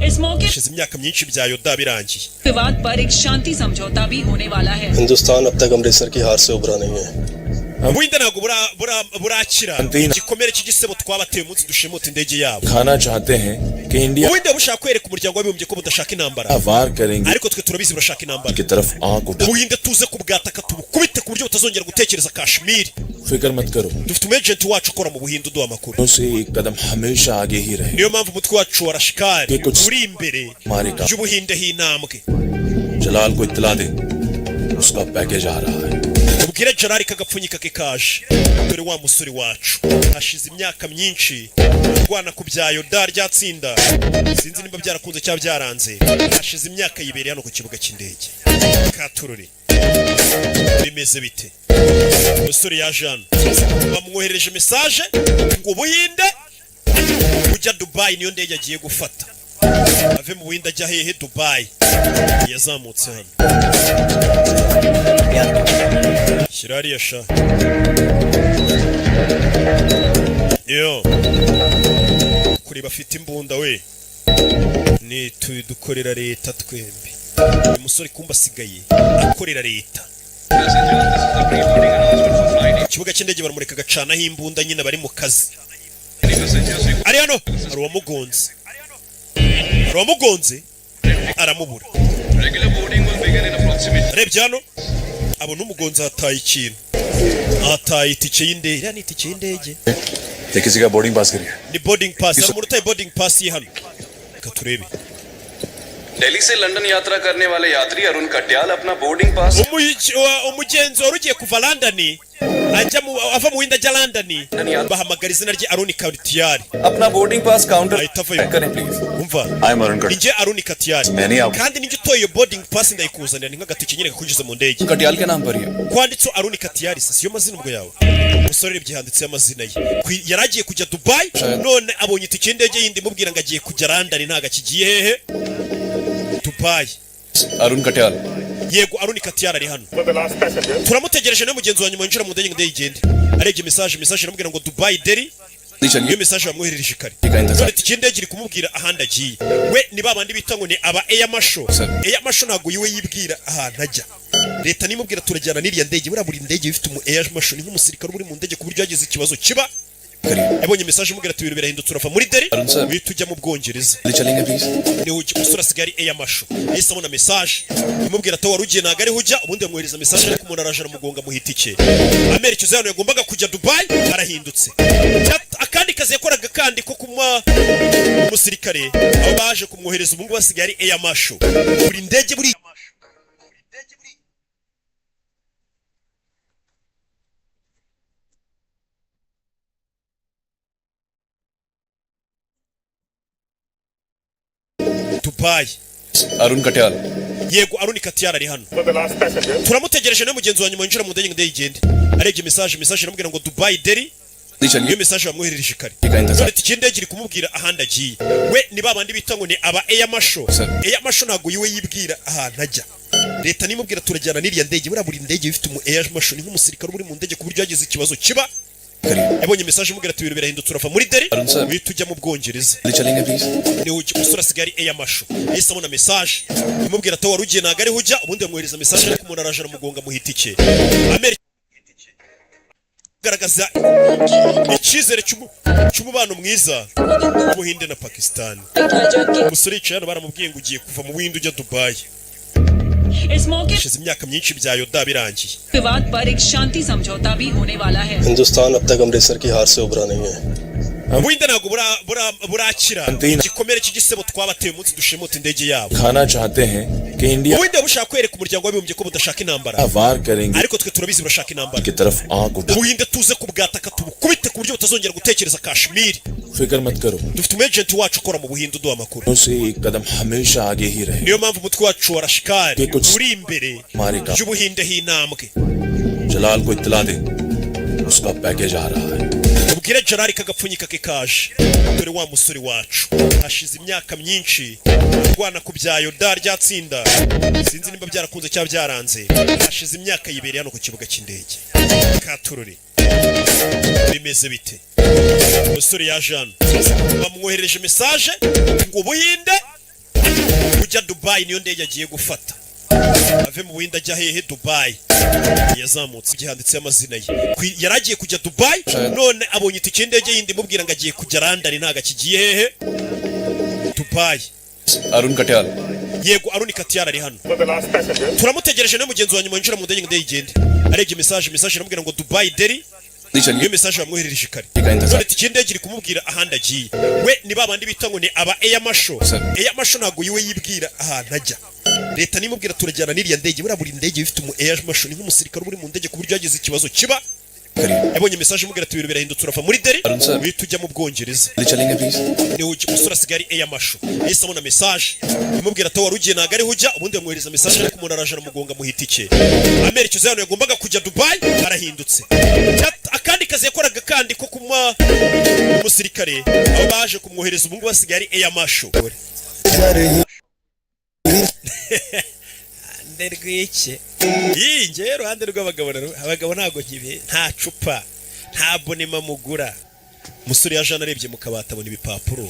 इस मौके hashize imyaka myinshi bya yoda birangiye विवाद पर एक शांति समझौता भी होने वाला है हिंदुस्तान अब तक अमृतसर की हार से उभरा नहीं है ubuhinde ntabwo burakira igikomere cy'igisebo twabateye umunsi dushimuta indege yabo खाना चाहते हैं कि India ubuhinde bushaka kwereka umuryango w'abibumbye ko budashaka intambara वार करेंगे ariko twe turabizi burashaka intambara की तरफ आंख उठा ubuhinde tuze kubwataka tubukubite ku buryo butazongera gutekereza kashmiri फिक्र मत करो dufite umejenti wacu ukora mu buhinde uduha amakuru उसे एक कदम हमेशा आगे ही रहे niyo mpamvu umutwe wacu wa rashikari Yego. uri imbere हमारे का y'ubuhinde h'intambwe जलाल को इत्तला दे उसका पैकेज आ रहा है ubwire jarari kagapfunyika ke kaje dore wa musore wacu hashize imyaka myinshi urwana ku bya yoda ryatsinda sinzi nimba byarakunze cyangwa byaranze hashize imyaka yibereye hano ku kibuga cy'indege katururi bimeze bite umusore yaje hano bamwohereje mesaje ngo ubuhinde ujya dubayi niyo ndege agiye gufata ave mu buhinde ajya hehe dubayi yazamutse hano Shirari yasha. Yo. Kuri bafite imbunda we. Ni dukorera leta twembi. Uyu musore kumba asigaye akorera leta. ikibuga cy'indege baramureka agacanaho imbunda nyine bari mu kazi. Ari hano hari uwamugonze aramubura. Arebye hano abona umugonzi hataye ikintu, hataye itike y'indege. Iriya ni itike y'indege, ये किसी का boarding pass करिए. ni boarding pass. Hari umuntu utaye boarding pass ye hano. Reka turebe. Delhi से लंदन यात्रा करने वाले यात्री अरुण कट्याल अपना boarding pass umugenzi wari ugiye kuva London ava mu winda ajya London bahamagara izina rye Arun Katiari. अपना boarding pass counter करें please. umva ninjye Arun Katiari kandi ninjye utoye boarding pass ndayikuzanira ni nk'agatike nyine kakujiza mu ndege. Katiyal के नाम पर ही kwanditse Arun Katiari siyo mazina ubwo yawe. umusore rebye handitse amazina ye. Yaragiye kujya Dubai none abonye itike y'indege yindi mubwira ngo agiye kujya London ntaga kigiye hehe Dubai. Arun Katiyal yego Arun Katiari ari hano. turamutegereje no mugenzi wa nyuma yinjira mu ndege ngo igende. arebye message iramubwira ngo Dubai Delhi. iyo message bamwoherereje kare. none itike y'indege iri kumubwira ahandi agiye. we ni babandi bita ngo ni aba Air Marshal. Air Marshal ntabwo yiwe yibwira ahantu ajya. leta nimubwira turajyana n'iriya ndege. buriya buri ndege ifite umu Air Marshal ni nk'umusirikare uri mu ndege ku buryo yagize ikibazo kiba. yabonye message imubwira ati ibintu birahindutse urava muri Delhi uhita ujya mu Bwongereza. ni umusore asigaye Air Marshal. yahise abona message imubwira ati wari ugiye ntabwo ariho ujya. ubundi bamwohereza message ariko umuntu araje aramugonga mu hitike. amerekezo hano yagombaga kujya Dubai arahindutse. akandi kazi yakoraga kandi ko kuma umusirikare abo baje kumwohereza ubu ngubu basigaye Air Marshal. buri ndege buri Dubai. Arun Katiyal yego Arun Katiari ari hano. turamutegereje no mugenzi wa nyuma yinjira mu ndege ngo igende. arebye message iramubwira ngo Dubai Delhi. iyo message bamwohereje kare. none itike y'indege iri kumubwira ahandi agiye. we ni babandi bita ngo ni aba Air Marshal. Air Marshal ntabwo yiwe yibwira ahantu ajya. leta nimubwira turajyana n'iriya ndege. buriya buri ndege ifite umu Air Marshal ni nk'umusirikare uri mu ndege ku buryo yagize ikibazo kiba. yabonye message imubwira ati ibintu birahindutse urava muri Delhi uhita ujya mu Bwongereza. ni umusore asigaye Air Marshal. yahise abona message imubwira ati wari ugiye ntabwo ariho ujya. ubundi bamwohereza message ariko umuntu araje aramugonga mu hitike. garagaza icyizere cy'umubano mwiza w'Ubuhinde na Pakistan. umusore yicaye hano baramubwiye ngo ugiye kuva mu Buhinde ujya Dubai. hashize imyaka myinshi bya Yoda birangiye. विवाद पर एक शांति समझौता भी होने वाला है. हिंदुस्तान अब तक अमृतसर की हार से उभरा नहीं है. Ubuhinde ntabwo burakira igikomere cy'igisebo twabateye umunsi dushimuta indege yabo. खाना चाहते हैं कि India Ubuhinde bushaka kwereka umuryango w'abibumbye ko budashaka intambara. वार करेंगे ariko twe turabizi burashaka intambara. की तरफ आंख उठा. Ubuhinde tuze kubwataka tubukubite ku buryo butazongera gutekereza Kashmir. फिक्र मत करो. dufite umagent wacu ukora mu Buhinde uduha amakuru. उसे एक कदम हमेशा आगे ही रहे. niyo mpamvu umutwe wacu wa Rashkari uri imbere y'Ubuhinde h'intambwe. जलाल को इत्तला दे उसका पैकेज आ रहा है. ubwire Jalali kagapfunyika ke kaje. dore wa musore wacu hashize imyaka myinshi rwana ku bya Yoda ryatsinda. sinzi nimba byarakunze cyangwa byaranze. hashize imyaka yibere hano ku kibuga cy'indege. Katururi bimeze bite? umusore yaje hano bamwohereje message ngo Ubuhinde ujya Dubai niyo ndege agiye gufata. ave mu Buhinde ajya hehe Dubai. yazamutse gihanditse amazina ye. yaragiye kujya Dubai none abonye itike y'indege yindi mubwira ngo agiye kujya London ntaga kigiye hehe Dubai. Arun Katiyal yego Arun Katiari ari hano. turamutegereje no mugenzi wa nyuma yinjira mu ndege ngo igende. arebye message iramubwira ngo Dubai Delhi. iyo message bamwohereje kare. none itike y'indege iri kumubwira ahandi agiye. we ni babandi bita ngo ni aba Air Marshal. Air Marshal ntabwo yiwe yibwira ahantu ajya. leta nimubwira turajyana n'iriya ndege. buriya buri ndege ifite umu Air Marshal ni nk'umusirikare uri mu ndege ku buryo yagize ikibazo kiba. yabonye message imubwira ati ibintu birahindutse urava muri Delhi uhita ujya mu Bwongereza. ni umusore asigaye Air Marshal. yahise abona message imubwira ati wari ugiye ntabwo ariho ujya. ubundi bamwohereza message ariko umuntu araje aramugonga mu hitike. amerekezo hano yagombaga kujya Dubai arahindutse. akandi kazi yakoraga kandi ko kuma umusirikare abo baje kumwohereza ubu ngubu basigaye Air Marshal. nderwike iyi ngewe ruhande rw'abagabo abagabo ntabwo nkibe nta cupa nta bonema mugura. umusore yaje anarebye mu kabati abona ibipapuro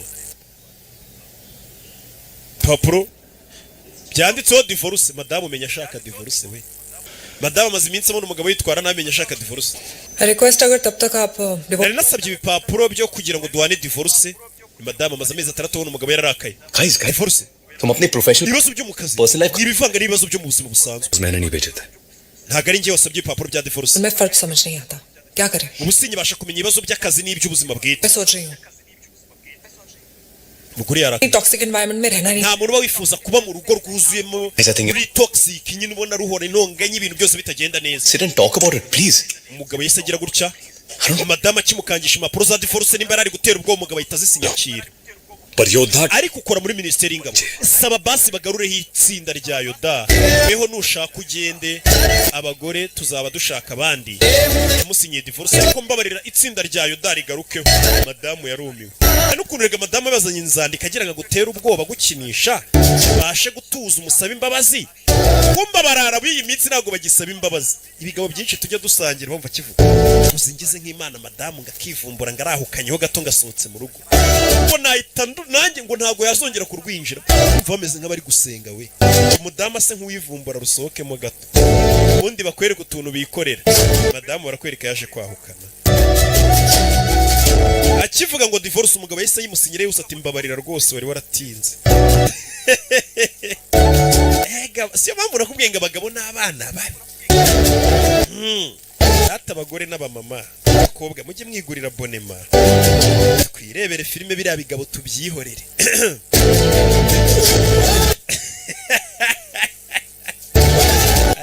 byanditseho divorce. madamu umenya ashaka divorce we Madame amaze iminsi abona umugabo yitwara namenye ashaka divorce. Request अगर तब तक आप Nari nasabye ibipapuro byo kugira ngo duhane divorce. Madame amaze amezi 3 abona umugabo yararakaye. Guys Divorce. तुम अपने professional Ibibazo byo mu kazi. Personal life- Ibivanga n'ibibazo byo mu buzima busanzwe. मैंने नहीं भेजे थे Ntago ari njye wasabye ibipapuro bya divorce. मैं फर्क समझ नहीं आता क्या करें Ubusinyi basha kumenya ibibazo by'akazi n'iby'ubuzima bwite. मैं सोच रही हूँ Muguri yarakaye. टॉक्सिक एनवायरनमेंट में रहना नहीं Nta muntu uba wifuza kuba mu rugo rwuzuyemo Guys, I think- muri toxic nyine ubona ruhora intonganya ibintu byose bitagenda neza. sit and talk about it please Umugabo yese agira gutya. Madame akimukangisha impapuro za divorce nimba ari gutera ubwo umugabo ahita azisinyakira. पर योद्धा Ariko ukora muri ministeri y'ingabo. Saba basi bagarureho itsinda rya Yoda. Weho nushaka ugende abagore tuzaba dushaka abandi. Musinyiye divorce ariko mbabarira itsinda rya Yoda rigarukeho. Madamu yarumiwe. Nukuntu rega madame bazanye inzandika agiraga gutera ubwoba gukinisha. Bashe gutuza umusaba imbabazi. Kumba barara biyi minsi ntago bagisaba imbabazi. Ibigabo byinshi tujya dusangira bumva kivuga. Uzingize nk'Imana madamu ngakivumbura ngarahukanyeho gato ngasohotse mu rugo. Ngo nahita nanjye ngo ntago yazongera kurwinjira. Umva bameze nk'abari gusenga we. Umudamu ase nk'uwivumbura rusohokemo gato. Ubundi bakwereka utuntu bikorera. Madamu barakwereka yaje kwahukana. Akivuga ngo divorce umugabo yahise yimusinyire yose ati mbabarira rwose wari waratinze. Siyo mpamvu nakubwiye ngo abagabo n'abana babi. Data abagore n'abamama abakobwa mujye mwigurira bonema twirebere filime biriya bigabo tubyihorere.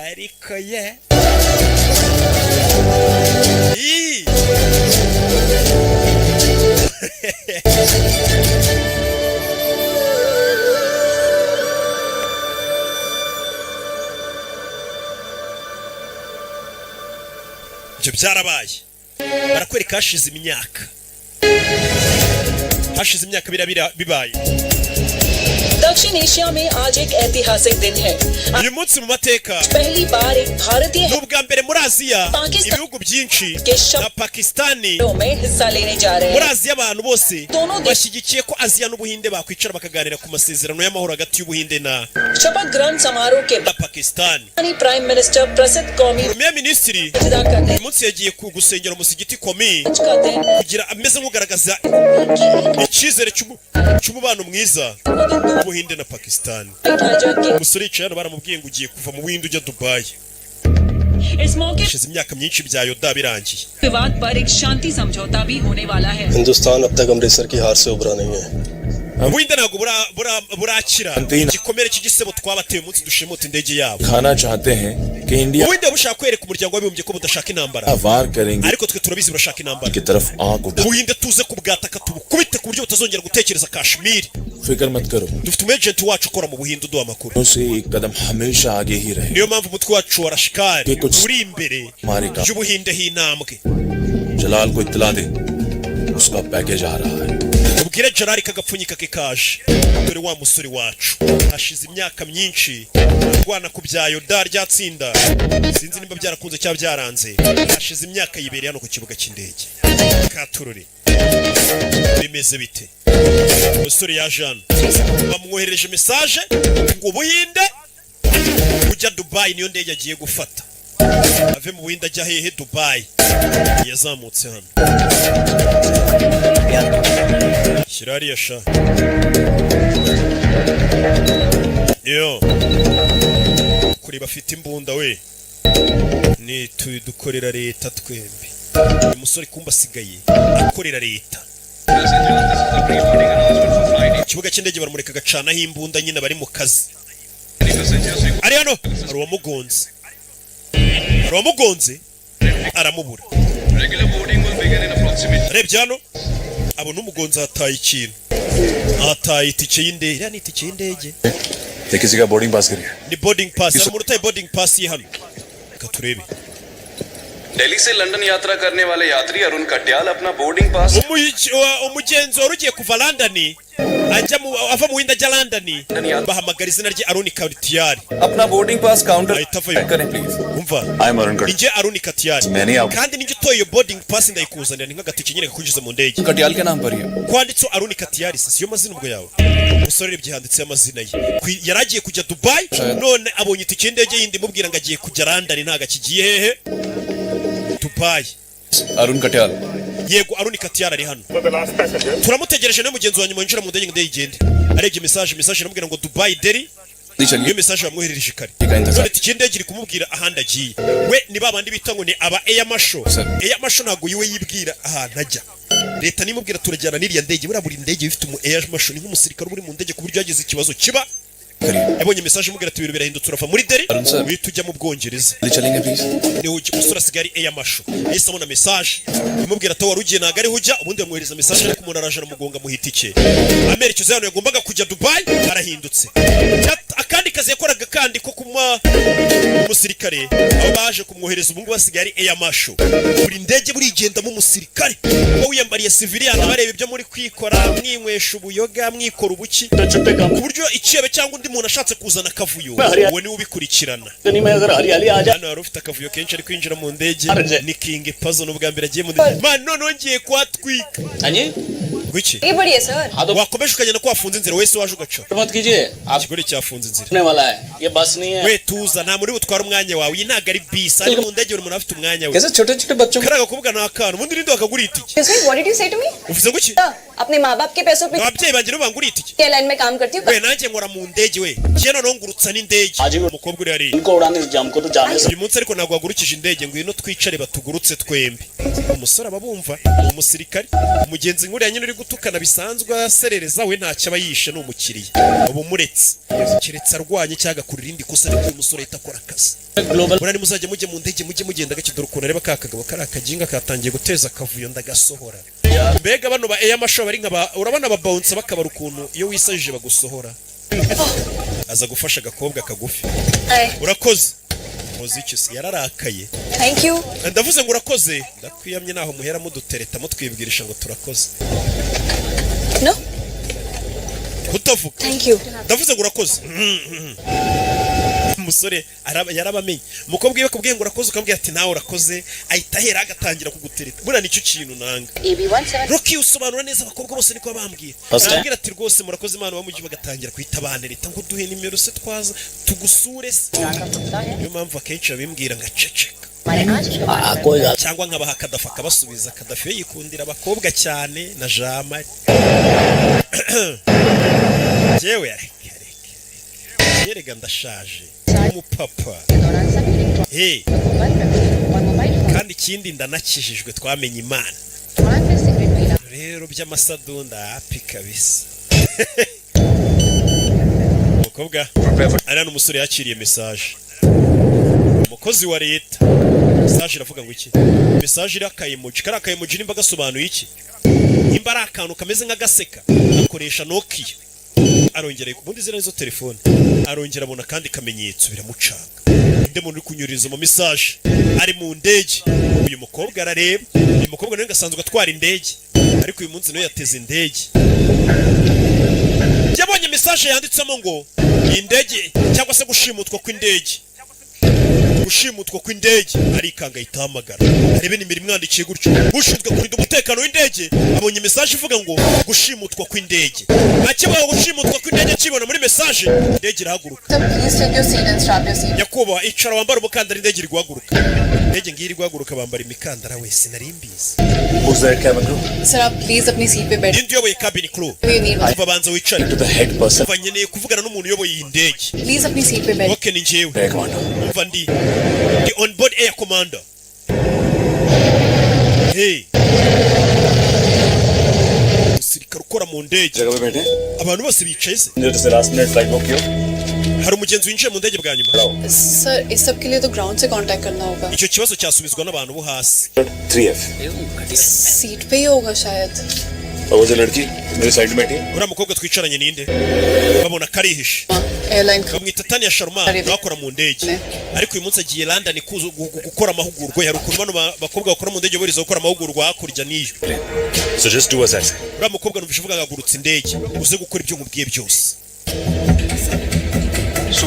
Ariko ye ibyo byarabaye barakwereka hashize imyaka bibaye. दक्षिण एशिया में आज एक ऐतिहासिक दिन है uyu munsi mu mateka पहली बार एक भारतीय n'ubwa mbere muri Aziya Pakistan- ibihugu byinshi na Pakistani में हिस्सा लेने जा रहे muri हैं Aziya abantu bose Dono de- bashyigikiye ko Aziya n'Ubuhinde bakwicara bakaganira ku masezerano y'amahoro hagati y'Ubuhinde na शपथ ग्रहण समारोह के Pakistan. प्राइम मिनिस्टर प्रसिद्ध कौमी Premier Ministri अदा करने uyu munsi yagiye ku gusengera umusigiti Komi का दिन kugira ameze nk'ugaragaza icyizere cy'umubano mwiza w'Ubuhinde na Pakistan. Umusore yicaye hano baramubwiye ngo ugiye kuva mu Buhinde ujya Dubai. इस मौके Hashize imyaka myinshi bya Yoda birangiye. विवाद पर एक शांति समझौता भी होने वाला है हिंदुस्तान अब तक अमृतसर की हार से उभरा नहीं है Ubuhinde ntabwo burakira igikomere cy'igisebo twabateye umunsi dushimuta indege yabo. खाना चाहते हैं कि India Ubuhinde bushaka kwereka umuryango w'abibumbye ko budashaka intambara वार करेंगे ariko twe turabizi burashaka intambara. की तरफ आंख उठा Ubuhinde tuze kubwataka tubukubite ku buryo butazongera gutekereza Kashmir. फिक्र मत करो Dufite umagent wacu ukora mu Buhinde uduha amakuru. उसे एक कदम हमेशा आगे ही रहे Niyo mpamvu umutwe wacu wa Rashkari Kuki- uri imbere Marika. y'Ubuhinde h'intambwe. जलाल को इत्तला दे उसका पैकेज आ रहा है Ubwire Gerard kagapfunyika ke kaje. Dore wa musore wacu hashize imyaka myinshi arwana ku bya Yoda ryatsinda. Sinzi nimba byarakunze cyangwa byaranze. Hashize imyaka yibereye hano ku kibuga cy'indege. Katurore bimeze bite? Umusore yaje hano bamwohereje message ngo Buhinde ujya Dubai niyo ndege agiye gufata. Ave mu Buhinde ajya hehe Dubai. Yazamutse hano. Shirari yasha. Yo. Kuri bafite imbunda we. Ni dukorera leta twembi. Uyu musore kumba asigaye akorera leta. Ikibuga cy'indege baramureka gacanaho imbunda nyine bari mu kazi. Ari hano hari uwamugonze. Aramubura. Arebye hano abona umugonzi hataye ikintu. Hataye itike y'indege. Iriya ni itike y'indege. ये किसी का boarding pass करिए Ni boarding pass. Hari umuntu utaye boarding pass ye hano. Reka turebe. Delhi से लंदन यात्रा करने वाले यात्री अरुण कट्याल अपना boarding pass Umugenzi wari ugiye kuva London ava mu winda ajya London bahamagara izina rye Aroni Katiyari. अपना boarding pass counter करें please. umva ninjye Aroni Katiyari kandi ninjye utoye boarding pass ndayikuzanira ni nk'agatike nyine kakujiza mu ndege. Katiyal के नाम पर ही kwanditse Aroni Katiyari siyo mazina ubwo yawe umusore rebye handitse amazina ye yaragiye kujya Dubai none abonye itike y'indege yindi mubwira ngo agiye kujya London ntaga kigiye hehe Dubai. Arun Katiyal yego Aroni Katiyari ari hano turamutegereje no mugenzi wa nyuma yinjira mu ndege ngo ndayigende arebye message iramubwira ngo Dubai Delhi iyo message bamwoherereje kare none itike y'indege iri kumubwira ahandi agiye we ni babandi bita ngo ni aba Air Marshal ntago yiwe yibwira ahantu ajya leta nimubwira turajyana n'iriya ndege buri ndege ifite umu Air Marshal ni nk'umusirikare uri mu ndege ku buryo yagize ikibazo kiba yabonye message imubwira ati ibintu birahindutse urava muri Delhi uhita ujya mu Bwongereza ni umusore asigaye Air Marshal yahise abona message imubwira ati wari ugiye ntago ariho ujya ubundi bamwohereza message ariko umuntu araje aramugonga mu hitike amerekezo hano yagombaga kujya Dubai arahindutse akandi kazi yakoraga kandi ko kuma umusirikare abo baje kumwohereza ubungu basigaye Air Marshal buri ndege burigendamo umusirikare uba wiyambariye civilian bareba ibyo muri kwikora mwinywesha ubuyoga mwikora ubuki ku buryo iciyebe cyangwa umuntu ashatse kuzana akavuyo we ni ubikurikirana hano yari ufite akavuyo kenshi ari kwinjira mu ndege ni King Pazo n'ubwa mbere agiye mu ndege man none ngiye kwatwika gwiki wakomeje ukagenda ko wafunze inzira wese waje ugaca ikigore cyafunze inzira we tuza nta muri butwara umwanya wawe iyi ntago ari bisi ari mu ndege buri muntu afite umwanya we karaga kuvuga ni akantu ubundi rindi wakagura itike uvuze guki अपने माँ बाप के पैसों पे ababyeyi banjye nibo bangura itike क्या लाइन में काम करती हूँ we nanjye nkora mu ndege we njye noneho ngurutsa n'indege umukobwa uri hariya uyu munsi ariko ntabwo wagurukije indege ngo ino twicare batugurutse twembi umusore aba bumva umusirikare umugenzi nkuriya nyine uri gutukana bisanzwe aserereza we ntacyo aba yishe ni umukiriya uba umuretse keretse arwanye cyangwa akura irindi kosa ariko uyu musore ahita akora akazi urani muzajya mujye mu ndege mujye mugenda gakidora ukuntu areba ka kagabo kari akajinga katangiye guteza akavuyo ndagasohora mbega bano ba Air Marshal bari nkaba urabona babounce bakabara ukuntu iyo wisajije bagusohora aza gufasha agakobwa kagufi urakoze muziki se yararakaye Thank you. ndavuze ngo urakoze ndakwiyamye naho muhera mudutereta mutwibwirisha ngo turakoze No. kutavuga Thank you. ndavuze ngo urakoze umusore yarabamenye umukobwa iyo kubwiye ngo urakoze ukambwira ati nawe urakoze ahita ahera agatangira kugutereta buriya nicyo kintu nanga Rocky usobanura neza abakobwa bose niko bambwira ambwira ati rwose murakoze Imana bamugi bagatangira kwita banereta ngo duhe nimero se twaza tugusure se niyo mpamvu akenshi babimbwira ngaceceka cyangwa nkabaha Kadafi akabasubiza Kadafi yikundira abakobwa cyane na Jamari jewe yerega ndashaje umupapa kandi ikindi ndanakijijwe twamenye Imana rero by'amasadunda api kabisa umukobwa ari hano umusore yakiriye message umukozi wa leta message iravuga ngo iki message irakaye emoji karakaye emoji nimba gasobanuye iki nimba ari akantu kameze nk'agaseka akoresha Nokia arongera kubundi zira izo telefone arongera abona kandi kamenyetso biramucanga inde muntu uri kunyuriza mu message ari mu ndege uyu mukobwa arareba uyu mukobwa nawe gasanzwe atwara indege ariko uyu munsi nawe yateze indege yabonye message yanditsemo ngo indege cyangwa se gushimutwa kw'indege arikanga itahamagara arebe nimero imwandikiye gutyo ushinzwe kurinda umutekano w'indege abonye message ivuga ngo gushimutwa kw'indege akibaho gushimutwa kw'indege kibona muri message indege irahaguruka yakuba icara wambara umukandara indege iri guhaguruka indege ngiye iri guhaguruka bambara imikandara wese nari mbizi Sir, आप please अपनी सीट पे बैठिए. indi yoboye cabin crew kuva banza wicare nkeneye kuvugana n'umuntu uyoboye iyi ndege Please अपनी सीट पे बैठिए. okay ni njyewe umva ndi on board air commander hey umusirikare ukora mu ndege abantu bose bicaye se hari umugenzi winjiye mu ndege bwa nyuma Sir, इस सब के लिए तो ground से contact करना होगा. icyo kibazo cyasubizwa n'abantu bo hasi 3F. Seat पे ही होगा शायद. और वो जो लड़की मेरे साइड में थी uriya mukobwa twicaranye ninde babona karihishe bamwita Tania Sharma nakora mu ndege ariko uyu munsi agiye London gukora amahugurwa ya rukuru bano bakobwa bakora mu ndege burizo gukora amahugurwa hakurya niyo so just do as I say uriya mukobwa numvise uvuga agagurutse indege uze gukora ibyo nkubwiye byose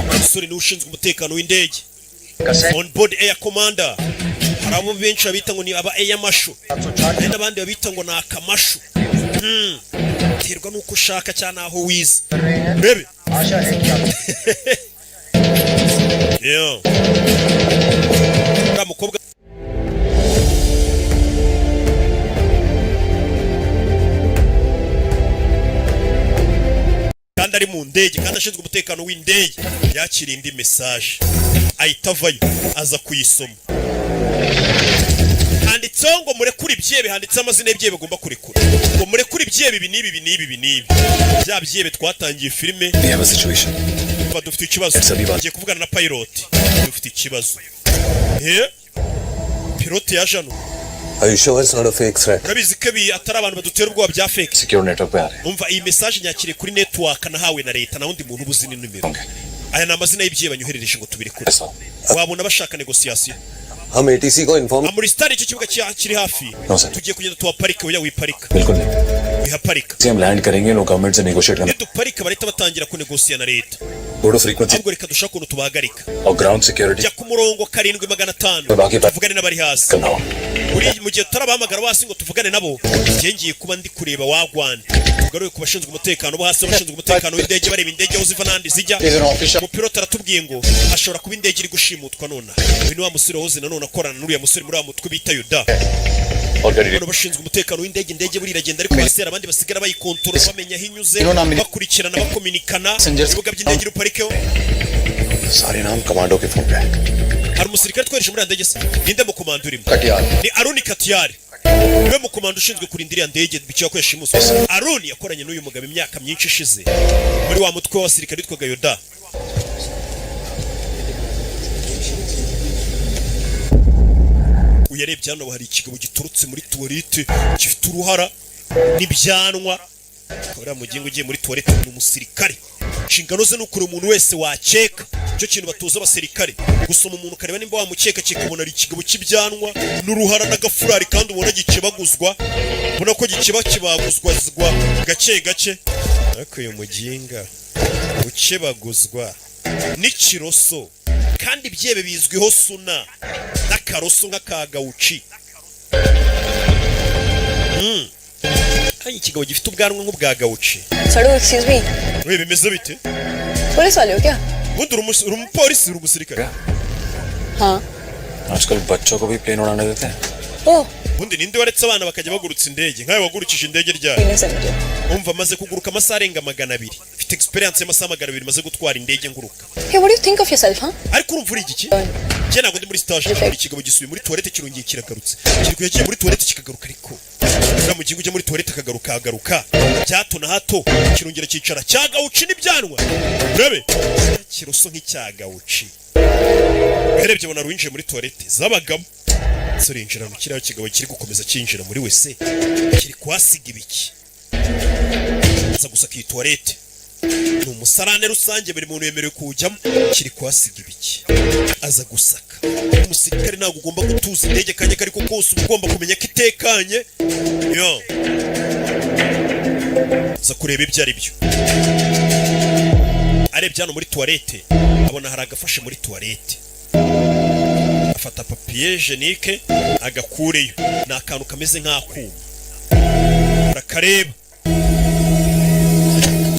umusore ni ushinzwe umutekano w'indege on board air commander hari abo benshi babita ngo ni aba air marshal hari n'abandi babita ngo ni akamashu terwa nuko ushaka cyane aho wize bebe yeah uriya mukobwa kandi ari mu ndege kandi ashinzwe umutekano w'indege yakira indi message ahita avayo aza kuyisoma handitseho ngo murekure ibyebe handitse amazina y'ibyebe bagomba kurekura ngo murekure ibyebe ibi n'ibi bya byebe twatangiye filime we have a situation dufite ikibazo ngiye kuvugana na pilot dufite ikibazo pilot ya jano Are you sure it's not a fake threat? urabizi ko ibi atari abantu badutera ubwoba bya fake secure network पे आ रहे हैं umva iyi message nyakire kuri network nahawe na leta na wundi muntu ubuzi ni numero aya ni amazina y'ibyebe banyoherereje ngo tubirekure wabona bashaka negotiation हम ATC को inform muri stade icyo kibuga kiri hafi tugiye kugenda tuwaparika oya wiparika बिल्कुल नहीं wihaparika हम लैंड करेंगे no government से नेगोशिएट करना duparika barita batangira kunegosiya na leta board of frequency ahubwo reka dushaka ukuntu tubahagarika और ground security jya ku murongo 7500 tuvugane n'abari hasi uri mu gihe turabahamagara basi ngo tuvugane nabo ngiye kuba ndi kureba wagwanda tugaruye ku bashinzwe umutekano bo hasi bashinzwe umutekano w'indege bareba indege aho ziva n'andi zijya umupiloti aratubwiye ngo ashobora kuba indege iri gushimutwa nona uyu ni wa musore wahoze nanone akorana n'uriya musore muri wa mutwe bita Yuda bano bashinzwe umutekano w'indege indege buri iragenda ariko basera abandi basigara bayikontorora bamenya aho inyuze bakurikirana bakominikana ibibuga by'indege ruparikeho सारे नाम कमांडो के फोन पे है hari umusirikare twarishe muri ndege se ninde mu komando urimo ni Aruni Katiyari we mu komando ushinzwe kurindira ndege biciye ko yashimuswe Aruni yakoranye n'uyu mugabo imyaka myinshi ishize muri wa mutwe w'abasirikare witwaga Yoda uyarebye hano hari ikigabo giturutse muri toilette gifite uruhara n'ibyanwa uriya mugingo ugiye muri toilette ni umusirikare inshingano ze n'ukuri umuntu wese wakeka cyo kintu batoza abasirikare gusoma umuntu kareba nimba wamukeka kikabona ari ikigabo cy'ibyanwa n'uruhara n'agafurari kandi ubona gikebaguzwa ubona ko gikebakibaguzwa gake gake ariko uyu muginga ukebaguzwa n'ikiroso kandi ibyebe bizwiho suna n'akaroso nk'akagawuci Ay ikigabo gifite ubwanwa nk'ubwa gawuci Sado, excuse me. we bimeze bite police वाले हो क्या? bundi uri umupolisi uri umusirikare हाँ. आजकल बच्चों को भी प्लेन उड़ाने देते हैं ओह. bundi ninde waretse abana bakajya bagurutsa indege nkawe wagurukije indege ryayo पीने से मुझे. umva maze kuguruka amasaha arenga 200 mfite experience y'amasaha 200 maze gutwara indege nguruka Hey, what do you think of yourself, huh? ariko urumva uri igiki je ntabwo ndi muri stage ikigabo gisuye muri toilette kirungiye kiragarutse kirikuye kiye muri toilette kikagaruka ariko na mu gihugu je muri toilette kagaruka cyato na hato kirongera cicara cyagawuci n'ibyanwa urebe kiroso nk'icyagawuci uherebye bona ruwinjiye muri toilette zabagamo sore injira mu kiraho kigabo kiri gukomeza cyinjira muri wese kiri kwasiga ibiki aza gusa ki toilette ni umusarane rusange buri muntu yemerewe kujyamo kiri kwasiga ibiki aza gusaka umusirikare ntabwo ugomba gutuza indege kanye kariko kose ugomba kumenya ko itekanye yo za kureba ibyo ari byo arebye hano muri toilette abona hari agafashe muri toilette afata papier hygienique agakureyo ni akantu kameze nk'akuma urakareba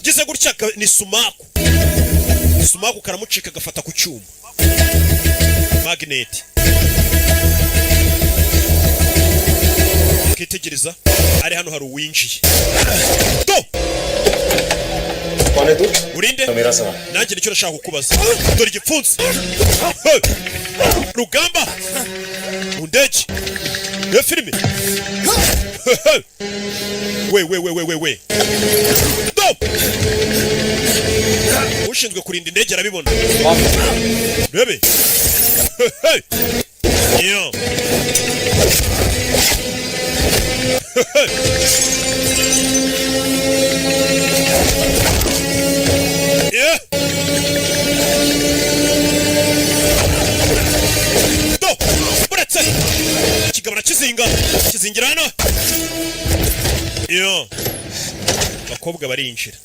gize gutya ni sumaku karamucika agafata ku cyuma magnet kitegereza ari hano hari uwinjiye do कौन है तू urinde तो मेरा सवाल nanjye nicyo nashaka kukubaza dore igipfunsi rugamba mu ndege ya filime we do ushinzwe kurinda indege arabibona rebe yo Yeah. Do. Buretse. Kigabana kizingira hano. Yo. Bakobwa barinjira.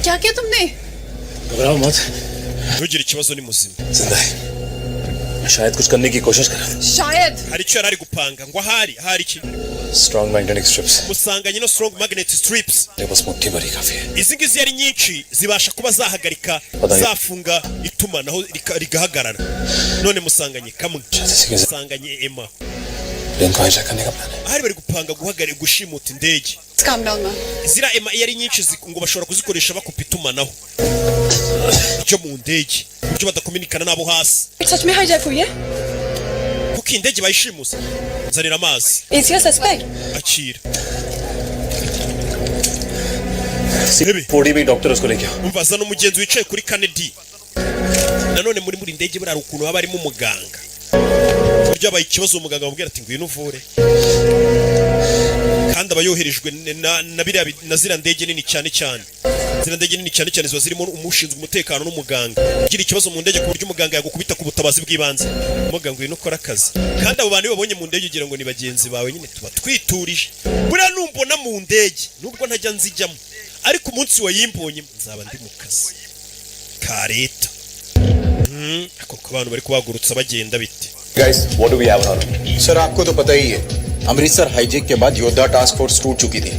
क्या किया तुमने? घबराओ मत। ntugire ikibazo ni muzima. जिंदा है। मैं शायद कुछ करने की कोशिश कर रहा हूँ। शायद। hari icyo yari gupanga ngo ahari iki Strong magnetic strips. musanganye no strong magnet strips. ये बस मुट्ठी भरी काफी है। izi ngizi yari nyinshi zibasha kuba zahagarika zafunga itumanaho rigahagarara. none musanganye kamwe. musanganye Emma. इनको हाईजैक करने का प्लान है। ahari bari gupanga guhagarika gushimuta indege. Calm down man. zira Emma yari nyinshi ngo bashobora kuzikoresha bakupa itumanaho cyo mu ndege cyo badakominikana nabo hasi. सच में हाईजैक हुई है? kuko indege bayishimuse. nzanira amazi. Is he a suspect? akira. पोड़ी भी डॉक्टर उसको लेके आओ। umva zana umugenzi wicaye kuri Kennedy. nanone muri ndege burara ukuntu haba harimo umuganga. buryo abaye ikibazo umuganga amubwira ati ngwino uvure. kandi abayoherejwe na zira ndege nini cyane cyane. zira ndege nini cyane cyane ziba zirimo umushinzwe umutekano n'umuganga. ugira ikibazo mu ndege ku buryo umuganga yagukubita ku butabazi bw'ibanze. umuganga ngwino ukora akazi. kandi abo bantu babonye mu ndege ugira ngo ni bagenzi bawe nyine tuba twiturije. buriya numbona mu ndege nubwo ntajya nzijyamo ariko umunsi wayimbonye nzaba ndi mu kazi ka leta. ako abantu bari kubagurutsa bagenda bite. Guys, what do we have on? Sir, आपको तो पता ही है अमृतसर हाईजैक के बाद योद्धा task force टूट चुकी थी.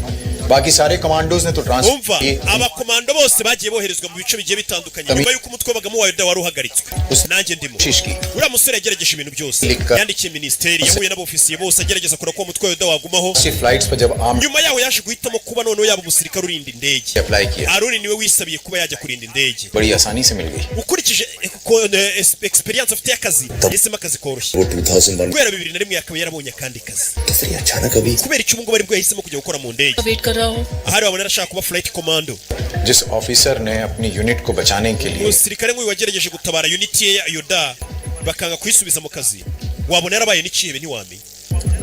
बाकी सारे कमांडोज ने तो umva abakomando bose bagiye boherezwa mu bice bigiye bitandukanye nyuma yuko umutwe wabagamo wa Yuda wari uhagaritswe. nanjye ndimo. uriya musore yagerageje ibintu byose. yandikiye minisiteri yahuye n'abofisiye bose agerageza kora ko umutwe wa Yuda wagumaho. nyuma yaho yaje guhitamo kuba noneho yaba umusirikare urinda indege. Aroni niwe wisabiye kuba yajya kurinda indege. बड़ी आसानी से मिल गई. ukurikije experience afite y'akazi yesema akazi koroshye. kubera 2001 akaba yarabonye akandi kazi. kubera icyo ubwo bari bwo yahisemo kujya gukora mu ndege. ahari wabona arashaka kuba flight commando. जिस ऑफिसर ने अपनी यूनिट को बचाने के लिए umusirikare nk'uyu wagerageje gutabara unit ye ya Yuda bakanga kuyisubiza mu kazi. wabona yarabaye n'ikihebe ntiwamenye.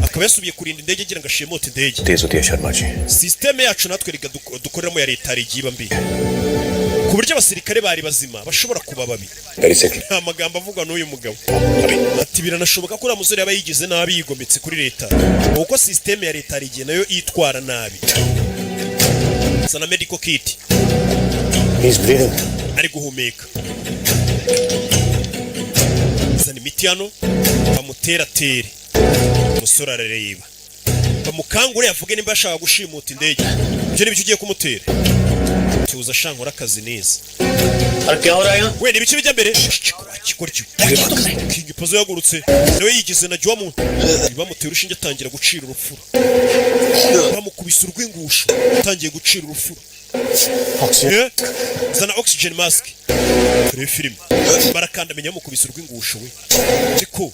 akaba yasubiye kurinda indege agira ngo ashimote indege. तेज होती है शर्मा ji. systeme yacu natwe riga dukoreramo ya leta rigiba mbi ku buryo abasirikare bari bazima bashobora kuba babi. nta magambo avugwa n'uyu mugabo. ati biranashoboka ko uriya musore yaba yigize nabi yigometse kuri leta kuko systeme ya leta rigiye nayo yitwara nabi. zana medical kit. ari guhumeka. zana imiti hano bamutera tere. umusore arareba bamukangure yavuge nimba ashaka gushimuta indege. ibyo nibyo ugiye kumutera. tuza shankora akazi neza. we nibice bijya mbere. kikoryo King Pazo yagurutse nawe yigize na jwa muntu. bamutera urushinge atangira gucira urufuro. bamukubise urw'ingusho atangiye gucira urufuro. zana oxygen mask. kuri film barakanda menya mukubise urw'ingusho we. ariko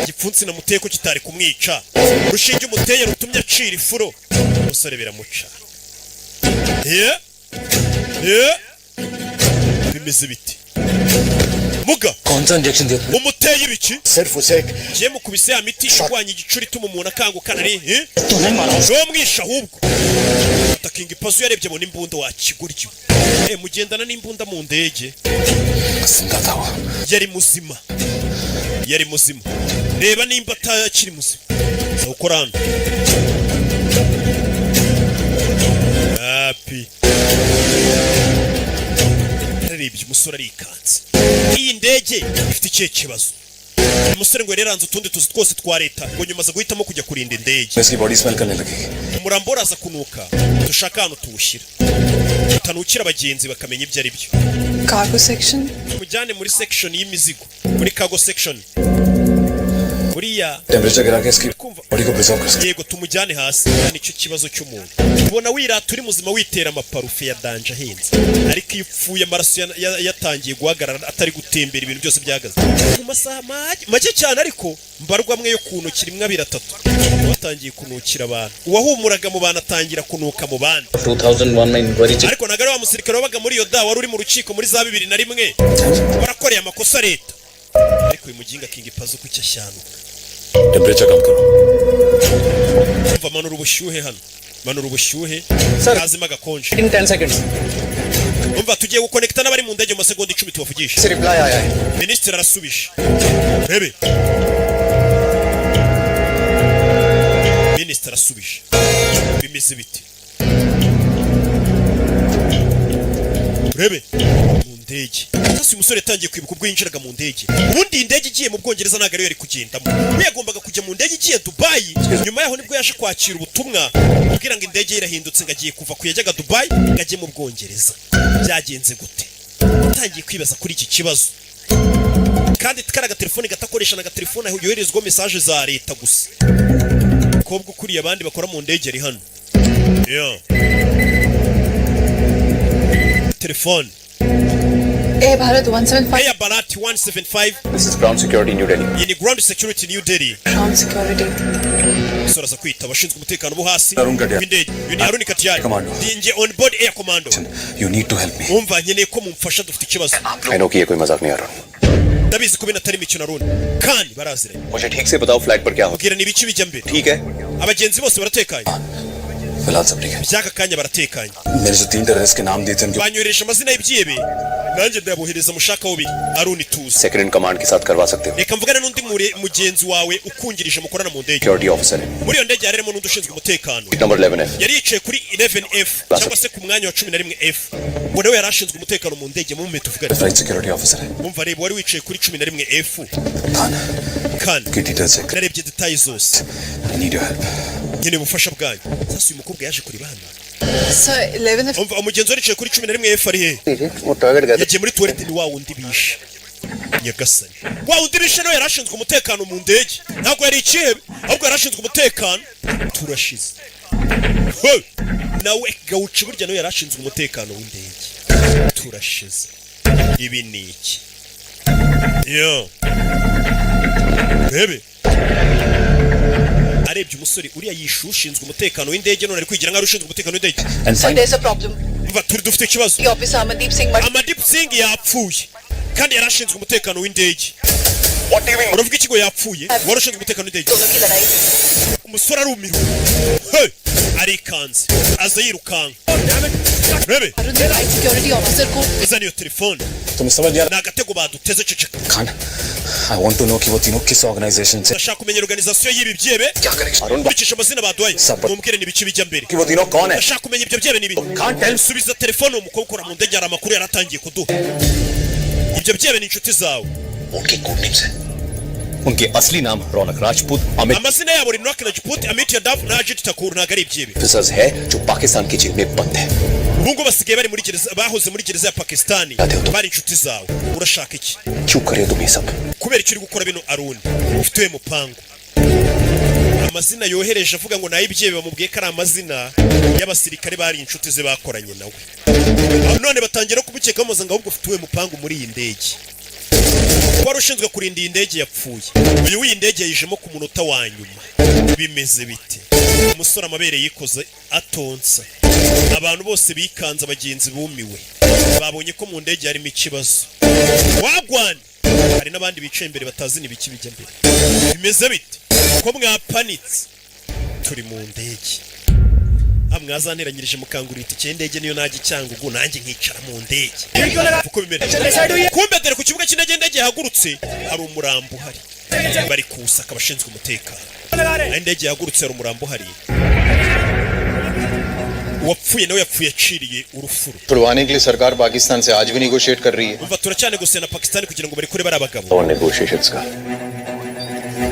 gipfunsi na muteko kitari kumwica. urushinge umuteye rutumye acira ifuro. umusore biramuca. bimeze biti muga umuteye ibiki kiye mukubise ya miti irwanya igicuri ituma umuntu akangukana ari wo mwisha ahubwo. King Pazo yarebye abona imbunda wakiguryo. mugendana n'imbunda mu ndege. yari muzima reba nimba atakiri muzima. zawukorana happy arebye umusore arikanze. iyi ndege ifite ikihe kibazo? umusore ngo yaranze utundi tuzi twose twa leta ngo nyuma aza guhitamo kujya kurinda indege. umurambo uraza kunuka dushaka ahantu tuwushyira utanukira abagenzi bakamenya ibyo ari byo. Cargo section. mujyane muri section y'imizigo muri cargo section. buriya yego tumujyane hasi. nicyo kibazo cy'umuntu. ubona wirata uri muzima witera amaparufe ya danje ahenze ariko iyo upfuye amaraso yatangiye guhagarara atari gutembera ibintu byose byahagaze mu masaha make cyane. ariko mbarwa amwe yo kunukira imwe abiri atatu watangiye kunukira abantu. uwahumuraga mu bantu atangira kunuka mu bandi. 2001 ariko nagara wa musirikare wabaga muri Yuda wari uri mu rukiko muri za 2001 warakoreye amakosa leta. ariko uyu muginga King Pazo kucyo ashyanuka. Temperature कम करो. umva manura ubushyuhe hano manura ubushyuhe kazima gakonje In 10 seconds. umva tugiye gukonekta n'abari mu ndege mu masegonda 10 tubavugisha reply आया है minisitiri arasubije rebe minisitiri arasubije bimeze biti rebe mu ndege sasa uyu musore yatangiye kwibuka ubwo yinjiraga mu ndege ubundi indege igiye mu Bwongereza ntabwo ariyo yari kugendamo we yagombaga kujya mu ndege igiye Dubai nyuma yaho nibwo yaje kwakira ubutumwa kugira ngo indege irahindutse ngo agiye kuva ku yajyaga Dubai ngo ajye mu Bwongereza byagenze gute utangiye kwibaza kuri iki kibazo kandi karaga telefone gatakoresha na telefone aho yoherezwa message za leta gusa kobwa ukuriye abandi bakora mu ndege ari hano telefone Air Bharat 175. Air Bharat 175. This is ground security New Delhi. Ini ground security New Delhi. Ground security. Sora za kwita abashinzwe umutekano bo hasi. Arungadia. Indege. Yuni Haruni Katiyari. Commando. Dinje on board air commando. You need to help me. Umva nkeneye ko mumfasha dufite ikibazo. I know कि ये कोई मजाक नहीं आ रहा. Ndabizi ko binatari imikino Aruni. Kandi baraziranye. मुझे ठीक से बताओ फ्लाइट पर क्या हो. Ubwira ni ibici bijya mbere. ठीक है. Abagenzi bose baratekanye. फिलहाल सब ठीक है. Byaka kanya baratekanye. मेरे जो 3 टेररिस्ट के नाम दिए थे उनके banyoresha amazina y'ibyebe nanjye ndabohereza mushaka wo biri Aruni tuzi second in command के साथ करवा सकते हो. reka mvugane n'undi mugenzi wawe ukungirije mukorana mu ndege security officer है. muri iyo ndege yarimo n'undi ushinzwe umutekano number 11F. yari yicaye kuri 11F cyangwa se ku mwanya wa 11F ngo nawe yarashinzwe umutekano mu ndege mu mpeta tuvugane flight security officer है. umva reba wari wicaye kuri 11F Khan की details check. narebye details zose I need your help. nkeneye ubufasha bwanyu sasa uyu mukobwa yaje kuri bana Sir, 11 umva umugenzi wari yicaye kuri 11F ari he वो टारगेट गया. yagiye muri toilette ni wa wundi bishe nyagasani wa wundi bishe nawe yarashinzwe umutekano mu ndege ntabwo yari ikihebe ahubwo yarashinzwe umutekano turashize nawe gawuci burya nawe yarashinzwe umutekano w'indege turashize ibi ni iki yo bebe arebye umusore uriya yishushinzwe umutekano w'indege none ari kwigira nk'ari ushinzwe umutekano w'indege So there's a problem. mva turi dufite ikibazo The officer Amandeep Singh Mad- Amandeep Singh yapfuye kandi yarashinzwe umutekano w'indege uravuga ikigo yapfuye wari ushinzwe umutekano w'indege दोनों की लड़ाई. umusore arumirwa arikanze aza yirukanka bebe Arun the right security officer को izana iyo telefone तुम समझ यार. ni agatego baduteze ceceka Khan I want to know कि वो तीनों किस ऑर्गेनाइजेशन से. ndashaka kumenya organization y'ibi byebe क्या करेंगे. Arun nkurikije amazina baduhaye Saba. mumbwire ni ibiki bijya mbere कि वो तीनों कौन है. ndashaka kumenya ibyo byebe ni ibiki Can't tell. subiza telefone uwo mukobwa ukora mu ndege hari amakuru yaratangiye kuduha ibyo byebe ni inshuti zawe उनके code names है. उनके असली नाम रौनक राजपूत Amit amazina yabo Rinok Rajput Amit Yadav na Ajit Thakur ntabwo ari ibyebe officers है जो पाकिस्तान की जेल में बंद है. ubu ngubu basigaye bari muri gereza bahoze muri gereza ya Pakistani Yatewe. bari inshuti zawe urashaka iki क्यों करे तुम ये सब. kubera icyo uri gukora bino Aruni ufite mupangu amazina yohereje avuga ngo nayo ibyebe bamubwiye ko ari amazina y'abasirikare bari inshuti ze bakoranye nawe aho none batangira kumukeka bamuza ngo ahubwo ufite mupangu muri iyi ndege wari ushinzwe kurinda iyi ndege yapfuye uyu w'iyi ndege yayijemo ku munota wa nyuma bimeze bite umusore amabere yikoze atonsa abantu bose bikanze abagenzi bumiwe babonye ko mu ndege harimo ikibazo wagwane hari n'abandi bicaye imbere batazi n'ibiki bijya mbere bimeze bite ko mwapanitse turi mu ndege mwazaniranyirije mukangurira itike y'indege niyo najya icyangugu nanjye nkicara mu ndege uko bimera kumbe dore ku kibuga cy'indege indege yahagurutse hari umurambo uhari bari kuwusaka abashinzwe umutekano aho indege yahagurutse hari umurambo uhari uwapfuye nawe yapfuye aciriye urufuro छुड़वाने के लिए सरकार पाकिस्तान से आज भी नेगोशिएट कर रही है. umva turacyane gusena Pakistan kugira ngo barekure bari abagabo और नेगोशिएशंस का.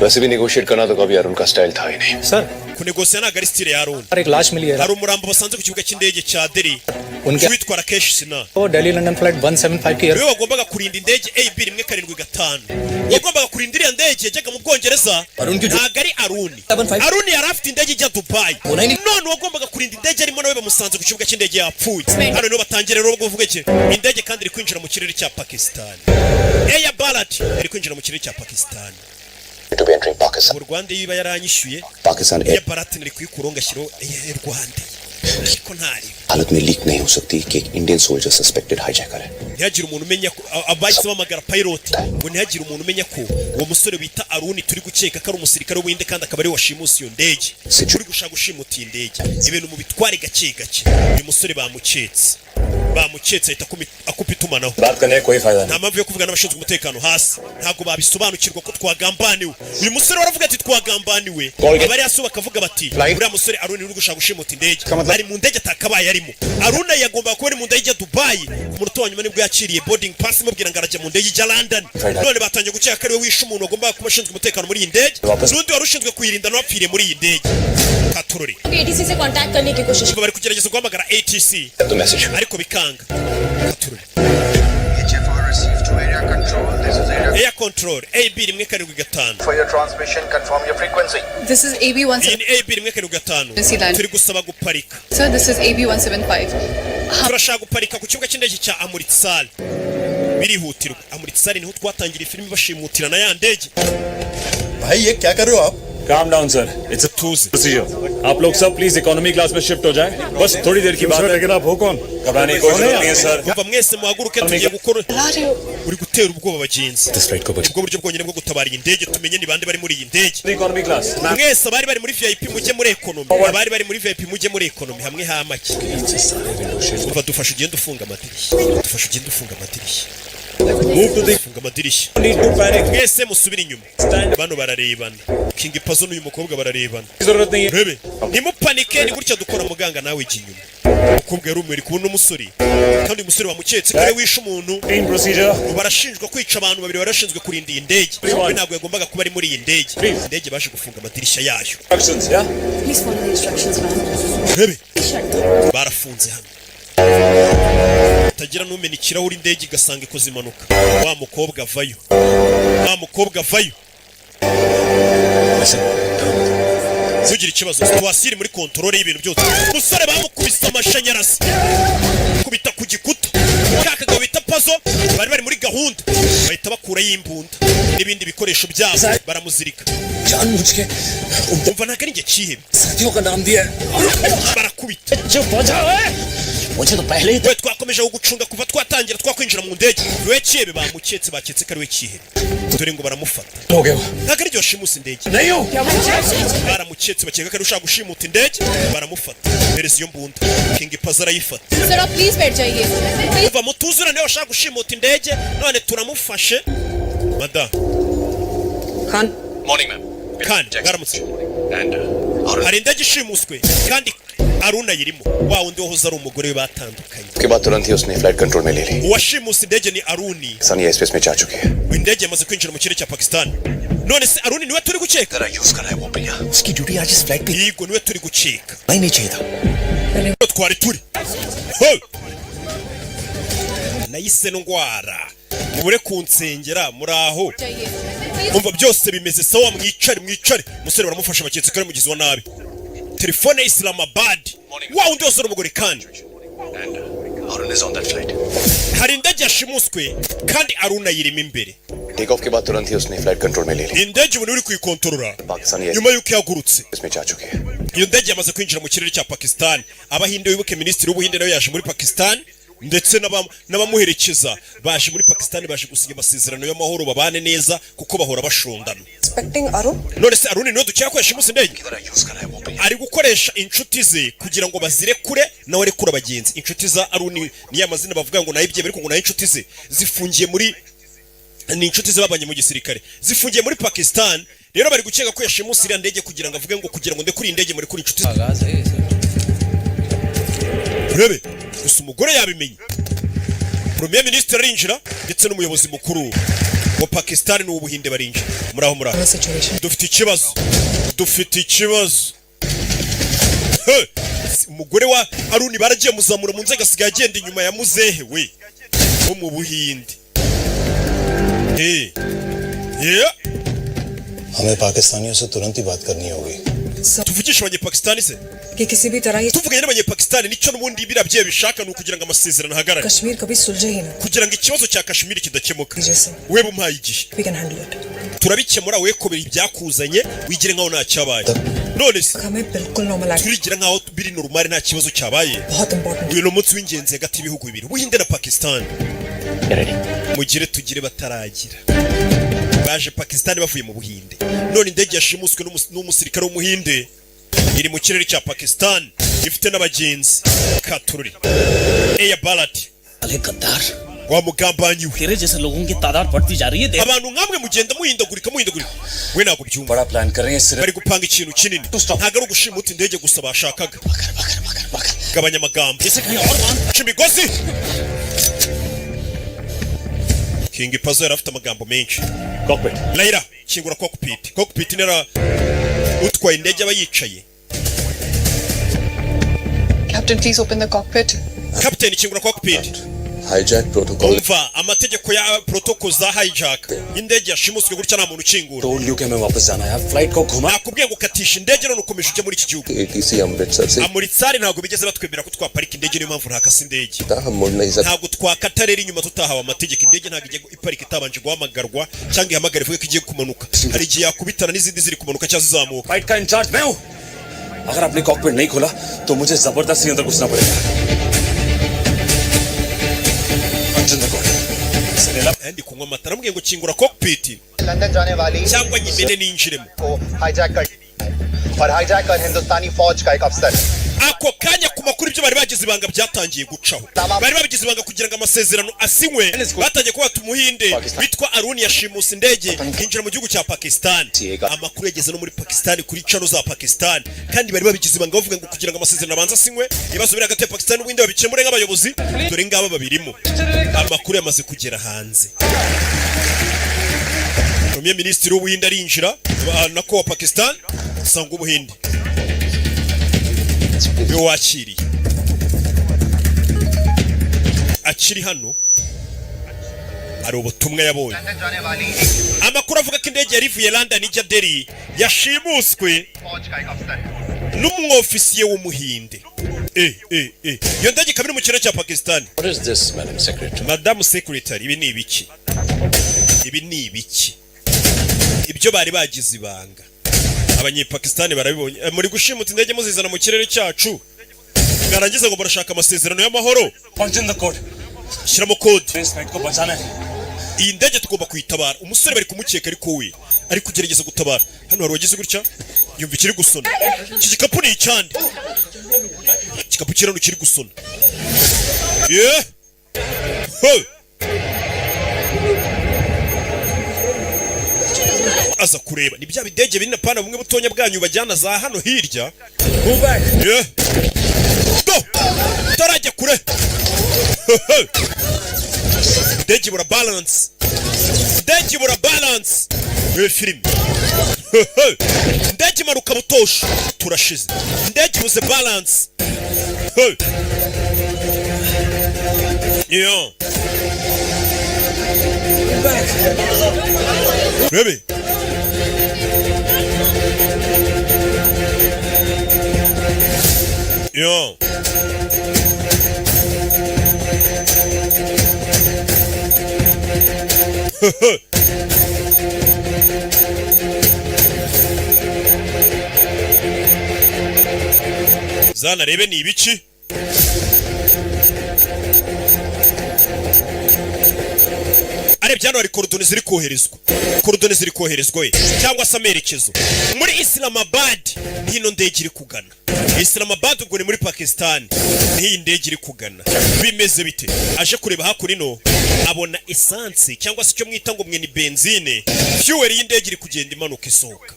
वैसे भी नेगोशिएट करना तो कभी अरुण का स्टाइल था ही नहीं. Sir kunegosiya ntabwo ari style ya Aruni एक लाश मिली है hari umurambo basanze ku kibuga cy'indege cya Delhi उनके witwa Rakesh Sinha वो दिल्ली लंदन फ्लाइट 175 की niwe wagombaga kurinda indege AB 175 wagombaga kurinda iriya ndege yajyaga mu Bwongereza ntabwo ari Aruni Aruni yari afite indege ijya Dubai none wagombaga kurinda indege arimo nawe bamusanze ku kibuga cy'indege yapfuye hano niho batangira rero bavuga iki indege kandi iri kwinjira mu kirere cya Pakistan Air Bharat iri kwinjira mu kirere cya Pakistan To be entering Pakistan. mu Rwanda yiba yaranyishyuye Pakistan Air Bharat niri kuyikuronga shyiro Rwanda ko ntari हालत में लीक नहीं हो सकती कि एक Indian soldier suspected hijacker है ntihagire umuntu umenya ko abahise bamagara pilot ngo ntihagire umuntu umenya ko uwo musore bita Aruni turi gukeka ko ari umusirikare w'Ubuhinde kandi akaba ari washimuse iyo ndege turi gushaka gushimuta iyi ndege ibintu mu bitware gake gake uyu musore bamucetse ahita akupa itumanaho nta mpamvu yo kuvugana n'abashinzwe umutekano hasi ntabwo babisobanukirwa ko twagambaniwe uyu musore waravuga ati twagambaniwe abari hasi bakavuga bati uriya musore Aruni uri gushaka gushimuta indege ari mu ndege atakabaye arimo Aruna yagomba kuba ari mu ndege ya Dubai ku munota wa nyuma nibwo yakiriye boarding pass imubwira ngo arajya mu ndege ijya London none batangiye gukeka ko ari we wishe umuntu wagomba kuba ashinzwe umutekano muri iyi ndege n'undi wari ushinzwe kuyirinda n'uwapfiriye muri iyi ndege katurore ATC से कांटेक्ट करने की कोशिश bari kugerageza guhamagara ATC ariko bikanga katurore Air control AB rimwe karindwi gatanu For your transmission, confirm your frequency. This is AB17. iyi ni AB rimwe karindwi gatanu turi gusaba guparika Sir, this is AB175. turashaka guparika ku kibuga cy'indege cya Amritsar birihutirwa Amritsar niho twatangira filime bashimutirana ya ndege भाई ये क्या कर रहे हो आप? Calm down, sir. It's a procedure. आप लोग सब प्लीज इकोनॉमी क्लास में शिफ्ट हो जाएं. बस थोड़ी देर की बात है. लेकिन आप हो कौन? घबराने की कोई जरूरत नहीं है, sir. Kuva mwese muhaguruke tugiye gukora uri gutera ubwoba abagenzi ubwo buryo bwonyine bwo gutabara iyi ndege tumenye ni bande bari muri iyi ndege economy class. mwese abari bari muri VIP mujye muri economy abari bari muri VIP mujye muri economy hamwe ha make kuva dufasha ugenda ufunga amadirishya Move to the. funga amadirishya Need to panic. mwese musubire inyuma bano bararebana King Pazo n'uyu mukobwa bararebana जरूरत नहीं है. rebe ntimupanike ni gutya dukora muganga nawe jya inyuma umukobwa yari umwe kubona umusore kandi uyu musore wamuketse kare wishe umuntu Clean procedure. barashinjwa kwica abantu babiri barashinzwe kurinda iyi ndege we ntabwo yagombaga kuba ari muri iyi ndege indege baje gufunga amadirishya yayo Instructions, yeah. Please follow the instructions, ma'am. rebe barafunze hano tagira n'umena ikirahuri indege igasanga ikoze impanuka wa mukobwa avayo ntugire ikibazo situwasiyo iri muri kontorore y'ibintu byose umusore bamukubise amashanyarazi kubita ku gikuta ka kagabo bita Pazo bari muri gahunda bahita bakurayo imbunda n'ibindi bikoresho byabo baramuzirika जानबूझ के umva ntabwo ari njye cyihebe साथियों का नाम दिया barakubita मुझे तो पहले ही we twakomeje gucunga kuva twatangira twakwinjira mu ndege we cyihebe baketse ko ari we cyihebe dore ngo baramufata हो गया ntabwo ari ryo shimusa indege नहीं हो baramuketse bakeka ko ari ushaka gushimuta indege baramufata bereza iyo mbunda King Pazo arayifata Sir, आप प्लीज बैठ जाइए please kuva mutuzura niwe washaka gushimuta indege none turamufashe madam Khan morning ma'am kandi ngaramutse and hari indege ishimuswe kandi Aruna yirimo wa wundi wahoze ari umugore we batandukanye उसके बाद तुरंत ही उसने flight control में ले ली uwashimuse indege ni Aruni सन ये स्पेस में जा चुकी है indege yamaze kwinjira mu kirere cya Pakistan none se Aruni niwe turi gukeka जरा यूज कर रहा है वो भैया उसकी ड्यूटी आज इस फ्लाइट पे yego niwe turi gukeka नहीं चाहिए था twari turi Ho! nahise ndwara mubure kunsengera muraho umva byose bimeze sawa mwicare umusore baramufasha baketse ko ari mugizi wa nabi telefone ya Islamabad wa undi wose umugore kandi and Arun is on that flight. hari indege yashimuswe kandi Aruna yirimo imbere take off के बाद तुरंत ही उसने flight control में ले ली indege ubu uri kuyikontorora Pakistani nyuma yuko yagurutse इसमें जा चुकी है iyo ndege yamaze kwinjira mu kirere cya Pakistan abahinde wibuke minisitiri w'ubuhinde nawe yaje muri Pakistan ndetse n'abamuherekeza baje muri Pakistan baje gusinya amasezerano y'amahoro babane neza kuko bahora bashondana Expecting Arun? none se Arun niwe dukeka ko yashimuse indege किधर यूज कर रहा है वो भैया ari gukoresha inshuti ze kugira ngo bazirekure nawe arekura abagenzi inshuti za Arun niyo amazina bavuga ngo nayibye ariko ngo nayo inshuti ze zifungiye muri ni inshuti ze babanye mu gisirikare zifungiye muri Pakistan rero bari gukeka ko yashimuse iriya ndege kugira ngo avuge ngo kugira ngo ndekure indege muri kuri inshuti rebe gusa umugore yabimenye Premier Minister arinjira ndetse n'umuyobozi mukuru wa Pakistan n'ubuhinde barinjira muraho dufite ikibazo umugore wa Aruni baragiye muzamura mu nzego asigaye agenda inyuma ya muzehe we wo mu buhinde हमें पाकिस्तानियों से तुरंत ही बात करनी होगी tuvugisha abanyepakistani se कि किसी भी तरह ये tuvuganye n'abanyepakistani nicyo n'ubundi birabye bishaka ni ukugira ngo amasezerano ahagarare Kashmir कभी सुलझे ही ना kugira ngo ikibazo cya Kashmir kidakemuka जैसे we bumpaye igihe we can handle it turabikemura we kobera ibyakuzanye wigire nkaho nta cyabaye none se हमें बिल्कुल normal turigira nkaho biri normal nta kibazo cyabaye. Uyu no mutsi w'ingenzi hagati y'ibihugu bibiri, Buhinde na Pakistan. Mugire tugire bataragira. Baje Pakistan bavuye mu Buhinde. None indege yashimuswe n'umusirikare w'umuhinde iri mu kirere cya Pakistan ifite n'abagenzi. Katururi. Air Bharat. Wa mugambanyi we. तेरे जैसे लोगों की तादाद बढ़ती जा रही है. Abantu nkamwe mugenda muhindagurika. We nako byumva. बड़ा प्लान कर रहे हैं सिर्फ. Bari gupanga ikintu kinini. Ntago ari ugushimuta indege gusa bashakaga. Gabanya amagambo. Chimigozi. King Pazo yari afite amagambo menshi. Cockpit. Laira, kingura cockpit. Cockpit nera utwaye indege aba yicaye. Captain, please open the cockpit. Captain, kingura cockpit. Hijack protocol. Umva amategeko ya protocol za hijack. Indege yashimuswe gutya nta muntu ukingura. Told you कि मैं वापस जाना है. Flight को घुमा. Nakubwiye ngo katisha indege none ukomeje ujya muri iki gihugu. ATC Amritsar से. Amritsar ntabwo bigeze batwemera ko twaparika indege niyo mpamvu ntakase indege. हम मुड़ नहीं सकते. Ntabwo twakata rero inyuma tutahawe amategeko. Indege ntabwo ijya iparika itabanje guhamagarwa cyangwa ihamagara ivuge ko igiye kumanuka. Hari igihe yakubitana n'izindi ziri kumanuka cyangwa zizamuka. Flight का इंचार्ज मैं हूँ. अगर आपने कॉकपिट नहीं खोला तो मुझे जबरदस्ती अंदर घुसना पड़ेगा. Ndi kunywa amata namubwiye ngo kingura cockpit. London जाने वाली cyangwa nyimene ninjiremo. को हाईजैक कर और हाईजैक कर हिंदुस्तानी फौज का एक अफसर. Ako kanya ku makuru ibyo bari bagize ibanga byatangiye gucaho. Bari babigize ibanga kugira ngo amasezerano asinywe. Batangiye kuba tumuhinde bitwa Arun yashimusa indege injira mu gihugu cya Pakistan. Amakuru yageze no muri Pakistan kuri channel za Pakistan kandi bari babigize ibanga bavuga ngo kugira ngo amasezerano abanza asinywe ibibazo biri hagati ya Pakistan n'Ubuhinde babikemure nk'abayobozi. Dore ngaba babirimo. Amakuru yamaze kugera hanze. Premier Ministre w'Ubuhinde arinjira nako wa Pakistan sanga Ubuhinde. Yo wakiriye akiri hano ari ubutumwa yabonye. Amakuru avuga ko indege yari ivuye London ijya Delhi yashimuswe n'umwofisiye w'umuhinde. Iyo ndege kabiri mu kirere cya Pakistan. What is this, Madam Secretary? Madam Secretary, ibi ni ibiki? Ibyo bari bagize ibanga. Abanyepakistani barabibonye. Muri gushimuta indege muzizana mu kirere cyacu. Ngarangiza ngo barashaka amasezerano y'amahoro. Punch in the code. Shiramo code. Flight को बचाना है. Iyi ndege tugomba kuyitabara. Umusore bari kumukeka ariko we ari kugerageza gutabara. Hano hari wagize gutya. Yumva ikiri gusona. Iki gikapu ni icyande. Igikapu kirano kiri gusona. Yeah. Aza kureba ni bya bidege binina pana bumwe butonya bwanyu bajyana za hano hirya. Move back. Yeah. Go. Tarajya kure. Ndege bura balance. Ndege bura balance. Film. Ndege maruka butosha. Turashize. Ndege buze balance. Yeah. Baby. Yo. Zana rebe ni ibiki? Arebye hano hari korodoni ziri koherezwa. Korodoni ziri koherezwa we cyangwa se amerekezo. Muri Islamabad hino ndege iri kugana. Islamabad ubwo ni muri Pakistan. Niyi ndege iri kugana. Bimeze bite? Aje kureba hakurino abona essence cyangwa se cyo mwita ngo mwe ni benzine. Fuel y'indege iri kugenda imanuka isohoka.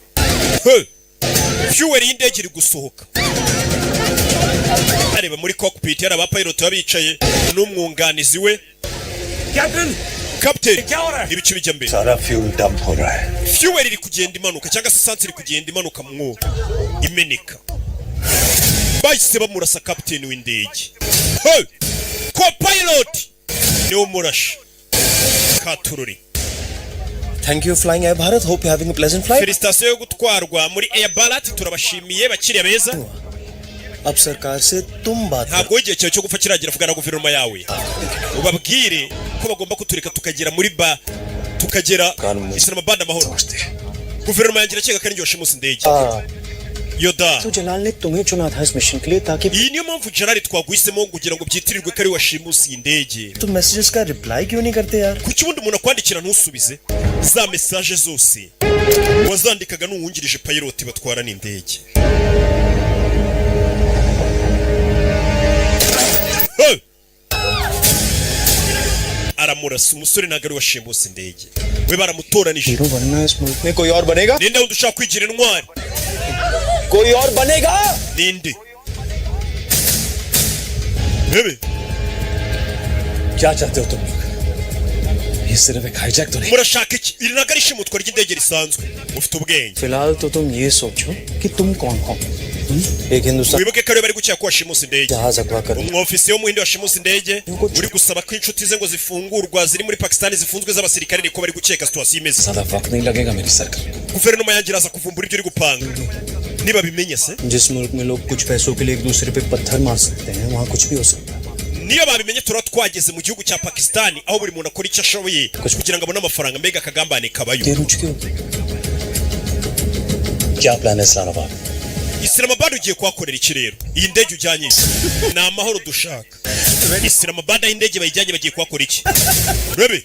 Fuel y'indege iri gusohoka. Areba muri cockpit yari abapilot babicaye n'umwunganizi we. Captain, ibicu bijya mbere. सारा fuel dump हो रहा है. Fuel iri kugenda imanuka cyangwa se essence iri kugenda imanuka mu imeneka. Bahise bamurasa captain w'indege. Co-pilot ni umurashi. Katururi. Thank you flying Air Bharat. Hope you're having a pleasant flight. Felicitation yo gutwarwa muri Air Bharat turabashimiye bakiriya beza. अब सरकार से तुम बात ntabwo igihe cyawe cyo gupfa kiragira vugana guverinoma yawe ubabwire ko bagomba kutureka tukagera muri tukagera Islamabad amahoro guverinoma yangira cyega kandi yoshe musi ndege yoda तो जलाल ने तुम्हें चुना था इस मिशन के लिए ताकि iyi niyo mpamvu Gerard twaguhisemo kugira ngo byitirirwe ko ari washimusi indege तुम मैसेजेस का रिप्लाई क्यों नहीं करते यार kuki ubundi umuntu akwandikira ntusubize za message zose wazandikaga n'uwungirije pilot batwara n'indege aramurasa umusore ntabwo ari washimusi indege we baramutoranije hero बनना है इस मुल्क में कोई और बनेगा ninde wundi ushaka kwigira intwari कोई और बनेगा ninde bebe क्या चाहते हो तुम लोग ये सिर्फ एक हाईजैक तो नहीं murashaka iki iri ntabwo ari ishimutwa ry'indege risanzwe mufite ubwenge फिलहाल तो तुम ये सोचो कि तुम कौन हो एक Hindustan wibuke ko ariwe bari gukeka ko washimusi indege जहाज अगवा कर umwofisiye w'umuhinde washimusi indege uri gusaba ko inshuti ze ngo zifungurwa ziri muri Pakistan zifunzwe z'abasirikare niko bari gukeka situation imeze ज्यादा वक्त नहीं लगेगा मेरी सरकार guverinoma yangira aza kuvumbura ibyo uri gupanga niba bimenye se जिस मुल्क में लोग कुछ पैसों के लिए एक दूसरे पे पत्थर मार सकते हैं वहाँ कुछ भी हो सकता है niyo babimenye turaba twageze mu gihugu cya Pakistan aho buri muntu akora icyo ashoboye kugira ngo abone amafaranga mbega akagambane kabayo क्या प्लान है Islamabad Islamabad ugiye kuhakorera iki rero iyi ndege ujyanye ni amahoro dushaka Islamabad aho indege bayijyanye bagiye kuhakora iki rebe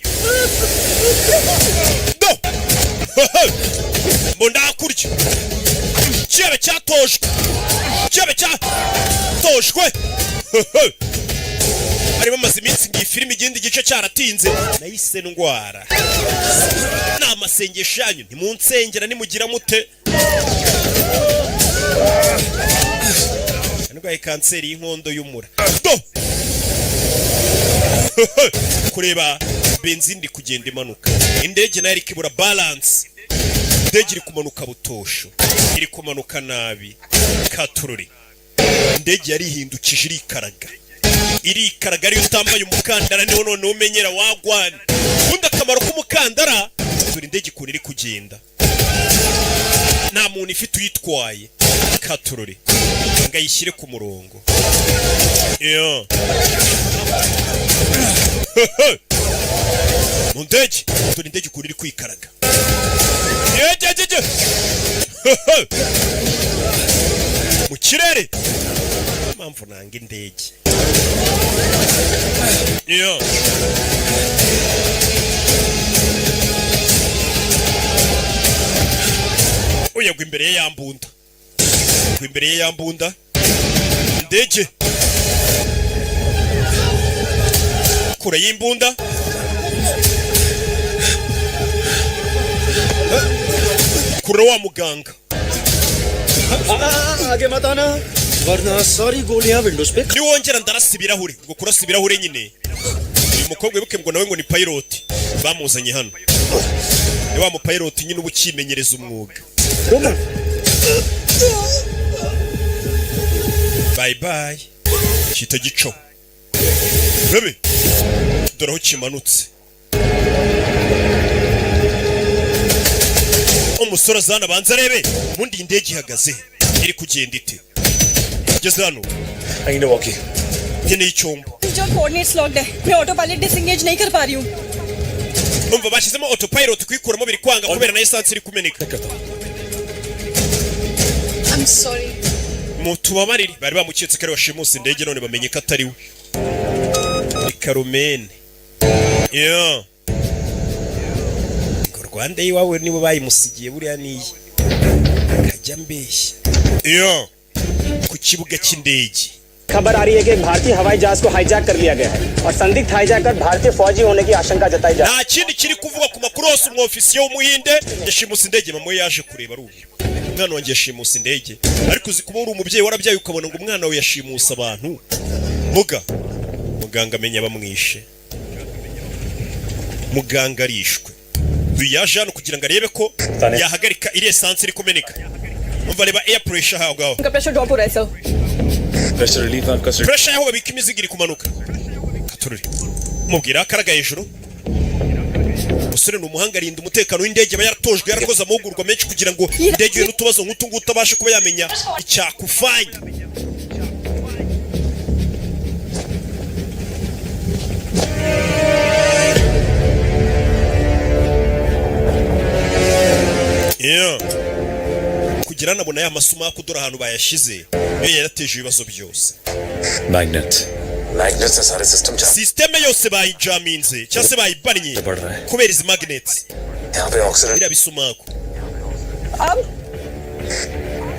do mbonda hakurya cyebe cyatojwe hari bamaze iminsi ngiyi filime igenda igice cyaratinze nayise ndwara ni amasengesho yanyu ntimunsengera nimugira mute ndwaye kanseri y'inkondo y'umura do kureba benzine iri kugenda imanuka indege nayo iri kibura balance indege iri kumanuka butosho iri kumanuka nabi katururi indege yari ihindukije irikaraga ariyo utambaye umukandara niho none umenyera wagwana ubundi akamaro k'umukandara dore indege ukuntu iri kugenda nta muntu ifite uyitwaye katururi ngo ayishyire ku murongo mu ndege dore indege ukuntu iri kwikaraga mu kirere impamvu nanga indege oya gwa imbere ye yambunda indege kure y'imbunda kure wa muganga आगे मत आना वरना सारी गोलियां विंडोज पे niwongera ndarasa ibirahure ngo kurasa ibirahure nyine uyu mukobwa wibuke ngo nawe ngo ni pilot bamuzanye hano ni wa mu pilot nyine ubu kimenyereza umwuga bye bye kita gico bebe dore aho kimanutse umusore azana banza arebe ubundi indege ihagaze iri kugenda ite ugeze hano I know walkie nkeneye icyombo जो coordinates locked है मैं auto pilot disengage नहीं कर पा रही हूँ umva bashyizemo autopilot kuyikuramo biri kwanga kubera na essence iri kumeneka I'm sorry. mutubabarire bari bamuketse kare washimusi indege none bamenye ko atari we ikarumene ngo Rwanda yiwawe nibo bayimusigiye buriya niyi kajya mbeshya ku kibuga cy'indege खबर आ रही है कि भारतीय हवाई जहाज को हाईजैक कर लिया गया है और संदिग्ध हाईजैकर भारतीय फौजी होने की आशंका जताई जा रही है nta kindi kiri kuvuga ku makuru yose umwofisiye w'umuhinde yashimusi indege mama we yaje kureba ari uyu umwana wanjye yashimusi indege ariko uzi kuba uri umubyeyi warabyaye ukabona ngo umwana we yashimusa abantu muganga amenya bamwishe muganga arishwe uyu yaje hano kugira ngo arebe ko yahagarika iri essence iri kumeneka umva reba air pressure hawo gaho उनका pressure drop हो रहा है sir pressure relief आपका sir pressure yaho babika imizigo iri kumanuka katururi mubwira akaraga hejuru umusore ni umuhanga arinda umutekano w'indege aba yaratojwe yarakoze amahugurwa menshi kugira ngo indege ye n'utubazo nk'utu ngutu abashe kuba yamenya icyakufanya kugira nabona ya masuma yakudura ahantu bayashize yo yarateje ibibazo byose. Magnet से सारे सिस्टम चल system yose bayijaminze cyangwa se bayibannye kubera izi magnets. यहाँ पे oxygen ira bisumako.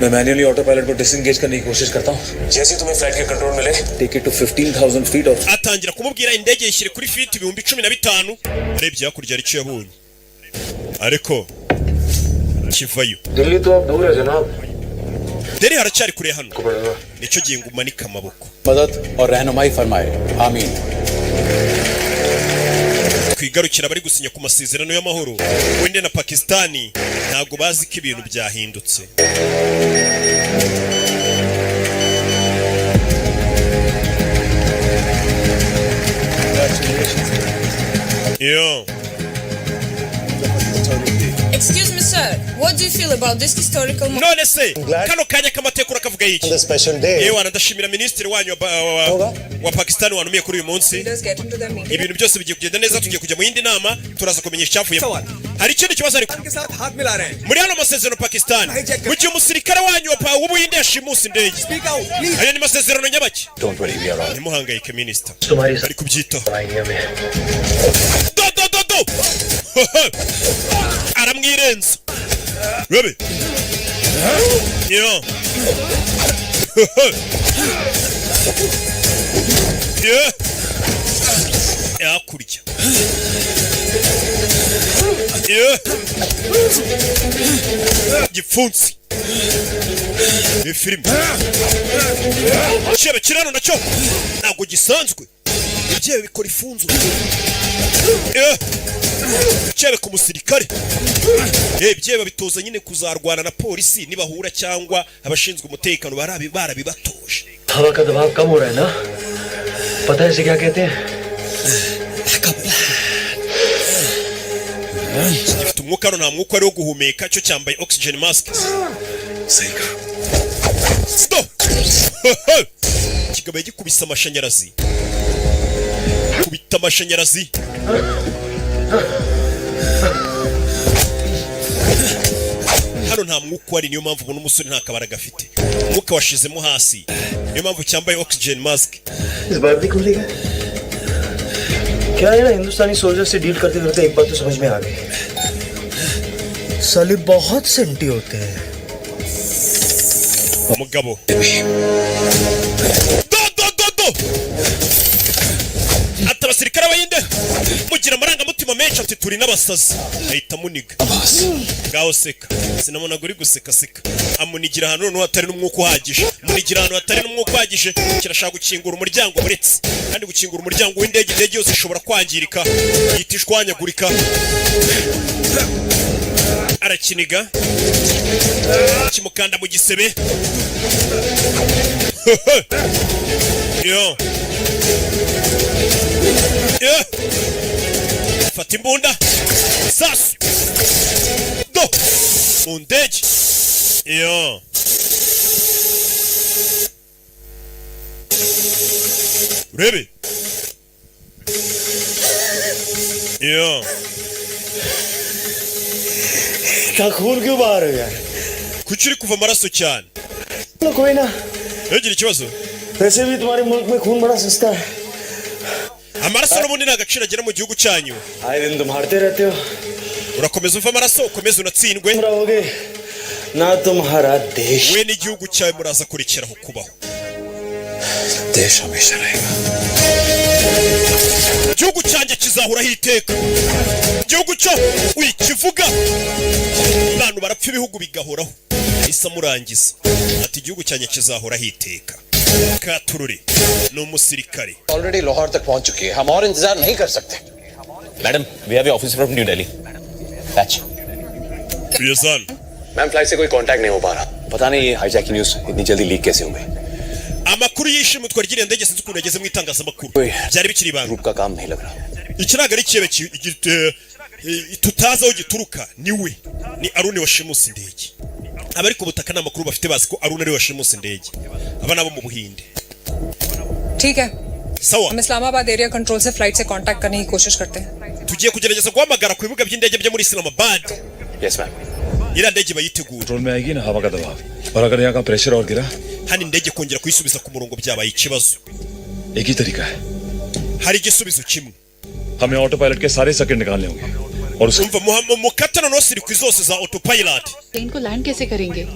मैं manually auto pilot को डिसएंगेज करने की कोशिश करता हूँ. जैसे ही तुम्हें फ्लाइट के कंट्रोल मिले, टेक इट टू 15,000 फीट और atangira kumubwira indege yishyire kuri feet 15,000. Arebye hakurya ari cyo yabonye. Ariko kivayo. Delhi तो अब दूर है जनाब. Deri haracyari kure hano. Nicyo gihe ngumanika amaboko. मदद और रहनुमाई फरमाए. आमीन. Kwigarukira bari gusinya ku masezerano y'amahoro. Wende na Pakistani ntago bazi ko ibintu byahindutse. Yo. Excuse me, sir. What do you feel about this historical moment? None se kano kanya k'amateka urakavuga iki? The special day. Yewe ndashimira ministeri wanyu wa Pakistan wanumiye kuri uyu munsi. Ibintu byose bigiye kugenda neza, tugiye kujya mu yindi nama, turaza kumenyesha icyavuye. Hari ikindi kibazo ariko muri hano masezerano Pakistan mu gihe umusirikare wanyu w'Ubuhinde yashimusi indege. Aya ni masezerano nyabaki? Don't worry, we are all. Nimuhangayike minister. तुम्हारी Ari kubyitaho. में Do. Aramwirenza. Rebe. Yo. Yeah. Yakurya. Yeah. Gipfunsi. Ni film. Chebe kirano nacyo ntabwo gisanzwe. Igiye bikora ifunzo. Chebe ku musirikare. Bye babitoza nyine kuzarwana na polisi nibahura cyangwa abashinzwe umutekano barabibatoje. हवा का दबाव कम हो रहा है ना? पता है इसे क्या कहते हैं? Gifite umwuka nta mwuka ari wo guhumeka cyo cyambaye oxygen mask. सही कहा. Stop. Kigabe gikubisa amashanyarazi. Kubita amashanyarazi. Hano nta mwuka wari, niyo mpamvu ubona umusore nta kabara gafite. Umwuka washizemo hasi. Niyo mpamvu cyambaye oxygen mask. इस बार भी खुलेगा? क्या है ना, हिंदुस्तानी सोल्जर से डील करते करते एक बात तो समझ में आ गई. साले बहुत सेंटी होते हैं. Umugabo. Do. Atabasirikare abayinde mugira amarangamutima menshi ati turi n'abasazi. Ahita muniga. Ngaho seka. Sinabona guri guseka seka. Amunigira hano no hatari n'umwuka uhagije. Munigira hano hatari n'umwuka uhagije. Kirashaka gukingura umuryango buretse. Kandi gukingura umuryango w'indege yose ishobora kwangirika. Yitishwanyagurika. Arakiniga. Kimukanda mu gisebe. Yo. Yeah. Fata imbunda. Sasu. Do. Undege. Yo. Rebe. Yo. क्या खून क्यों बाहर हो यार? Kuki uri kuva amaraso cyane? कोई ना. Ntugire ikibazo. वैसे भी तुम्हारे मुल्क में खून बड़ा सस्ता है. Amaraso n'ubundi nta gaciro agira mu gihugu cyanyu. आए दिन तुम हारते रहते हो. Urakomeza uva amaraso, ukomeza unatsindwe. रहोगे ना तुम्हारा देश. We n'igihugu cyawe muraza kurikiraho kubaho. देश हमेशा रहेगा. Igihugu cyanjye kizahoraho iteka. Igihugu cyo wikivuga. Abantu barapfa ibihugu bigahoraho. Isa murangiza. Ati igihugu cyanjye kizahoraho iteka. Katurure no musirikare. Already Lahore तक पहुंच चुकी है. हम और इंतजार नहीं कर सकते. Madam, we have an officer from New Delhi. Patch. Yazan. Ma'am, flight से कोई कांटेक्ट नहीं हो पा रहा. पता नहीं ये हाईजैकिंग न्यूज़ इतनी जल्दी लीक कैसे हो गई. Amakuru yishimutwa ry'iriya ndege sinzi ukuntu yageze mu itangazamakuru. Byari bikiri ibanga. Group का काम नहीं लग रहा. Ikiraga ari kibe tutaza aho gituruka niwe. Ni Arune washimusi indege. Abari ku butaka n'amakuru bafite bazi ko Arune ari washimusi indege. Abana bo mu Buhinde. ठीक है. Sawa. हम Islamabad area control से फ्लाइट से कांटेक्ट करने की कोशिश करते हैं. Tugiye kugerageza guhamagara ku bibuga by'indege byo muri Islamabad. Yes, ma'am. iriya ndege bayitegura control में आएगी ना हवा का दबाव और अगर यहाँ का प्रेशर और गिरा hano indege kongera kuyisubiza ku murongo byabaye ikibazo एक ही तरीका है hari igisubizo kimwe हमें ऑटो पायलट के सारे सर्किट निकालने होंगे और umva mukatana no sirikwi zose za autopilot plane को लैंड कैसे करेंगे?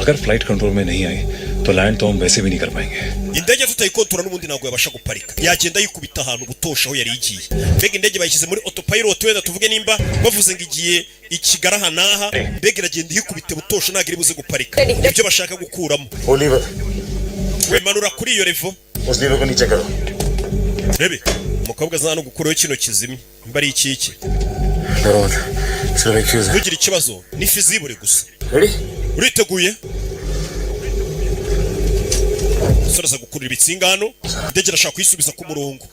अगर फ्लाइट कंट्रोल में नहीं आई तो लैंड तो हम वैसे भी नहीं कर पाएंगे indege tutayikontora n'ubundi ntabwo yabasha guparika yagenda yikubita ahantu gutosha aho yari igiye mbega indege bayishyize muri autopilot wenda tuvuge nimba bavuze ngo igiye ikigaraha naha mbega iragenda yikubite butosha ntabwo iri buze guparika ibyo bashaka gukuramo Oliver wemanura kuri iyo revo उस लीवर को नीचे करो rebe umukobwa azana no gukuraho kino kizimya mba ari iki ntugire ikibazo ni fizibure gusa uriteguye soraza gukurura ibitsinga hano indege irashaka kuyisubiza ku murongo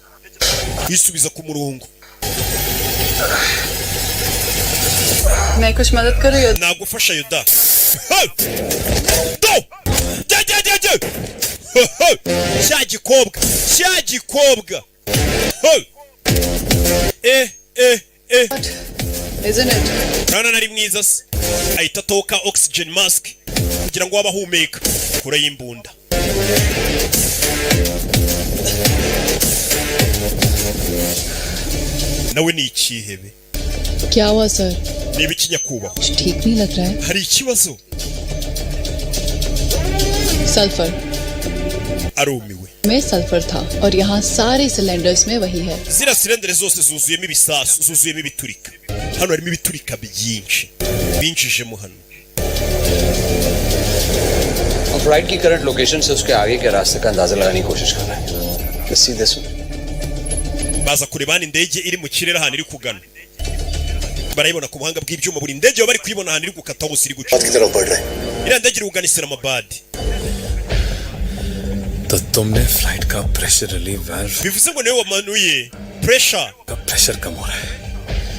मैं कुछ मदद करूँ या nagufasha yuda cya gikobwa Isn't it? Rana nari mwiza se ahita atoka oxygen mask kugira ngo wabahumeka kure y'imbunda nawe ni ikihebe क्या हुआ sir? niba ikinyakubaho ठीक नहीं लग रहा है. hari ikibazo सल्फर arumiwe में सल्फर था और यहाँ सारे सिलेंडर्स में वही है. zira silendere zose zuzuyemo ibisasu zuzuyemo ibiturika hano harimo ibiturika byinshi binjijemo hano flight की करंट लोकेशन से उसके आगे के रास्ते का अंदाजा लगाने की कोशिश कर रहे हैं सीधे सुन baza kurebana indege iri mu kirere ahantu iri kugana barayibona ku buhanga bw'ibyuma buri ndege bari kuyibona ahantu iri gukata hose iri guca iriya ndege iri kugana Islamabad तो तुमने फ्लाइट का pressure relieve valve bivuze ngo niwe wamanuye pressure का प्रेशर कम हो रहा है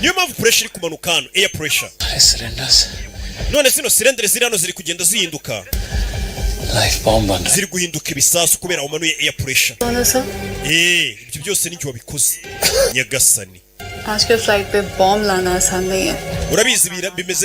niyo mpamvu pressure iri kumanuka hano air pressure cylinders none zino silendere ziri hano ziri kugenda zihinduka life bomb बन ziri guhinduka ibisasu kubera wamanuye air pressure ibyo byose ni wabikoze nyagasani आज के फ्लाइट पे बॉम्ब लाना आसान नहीं है. urabizi bimeze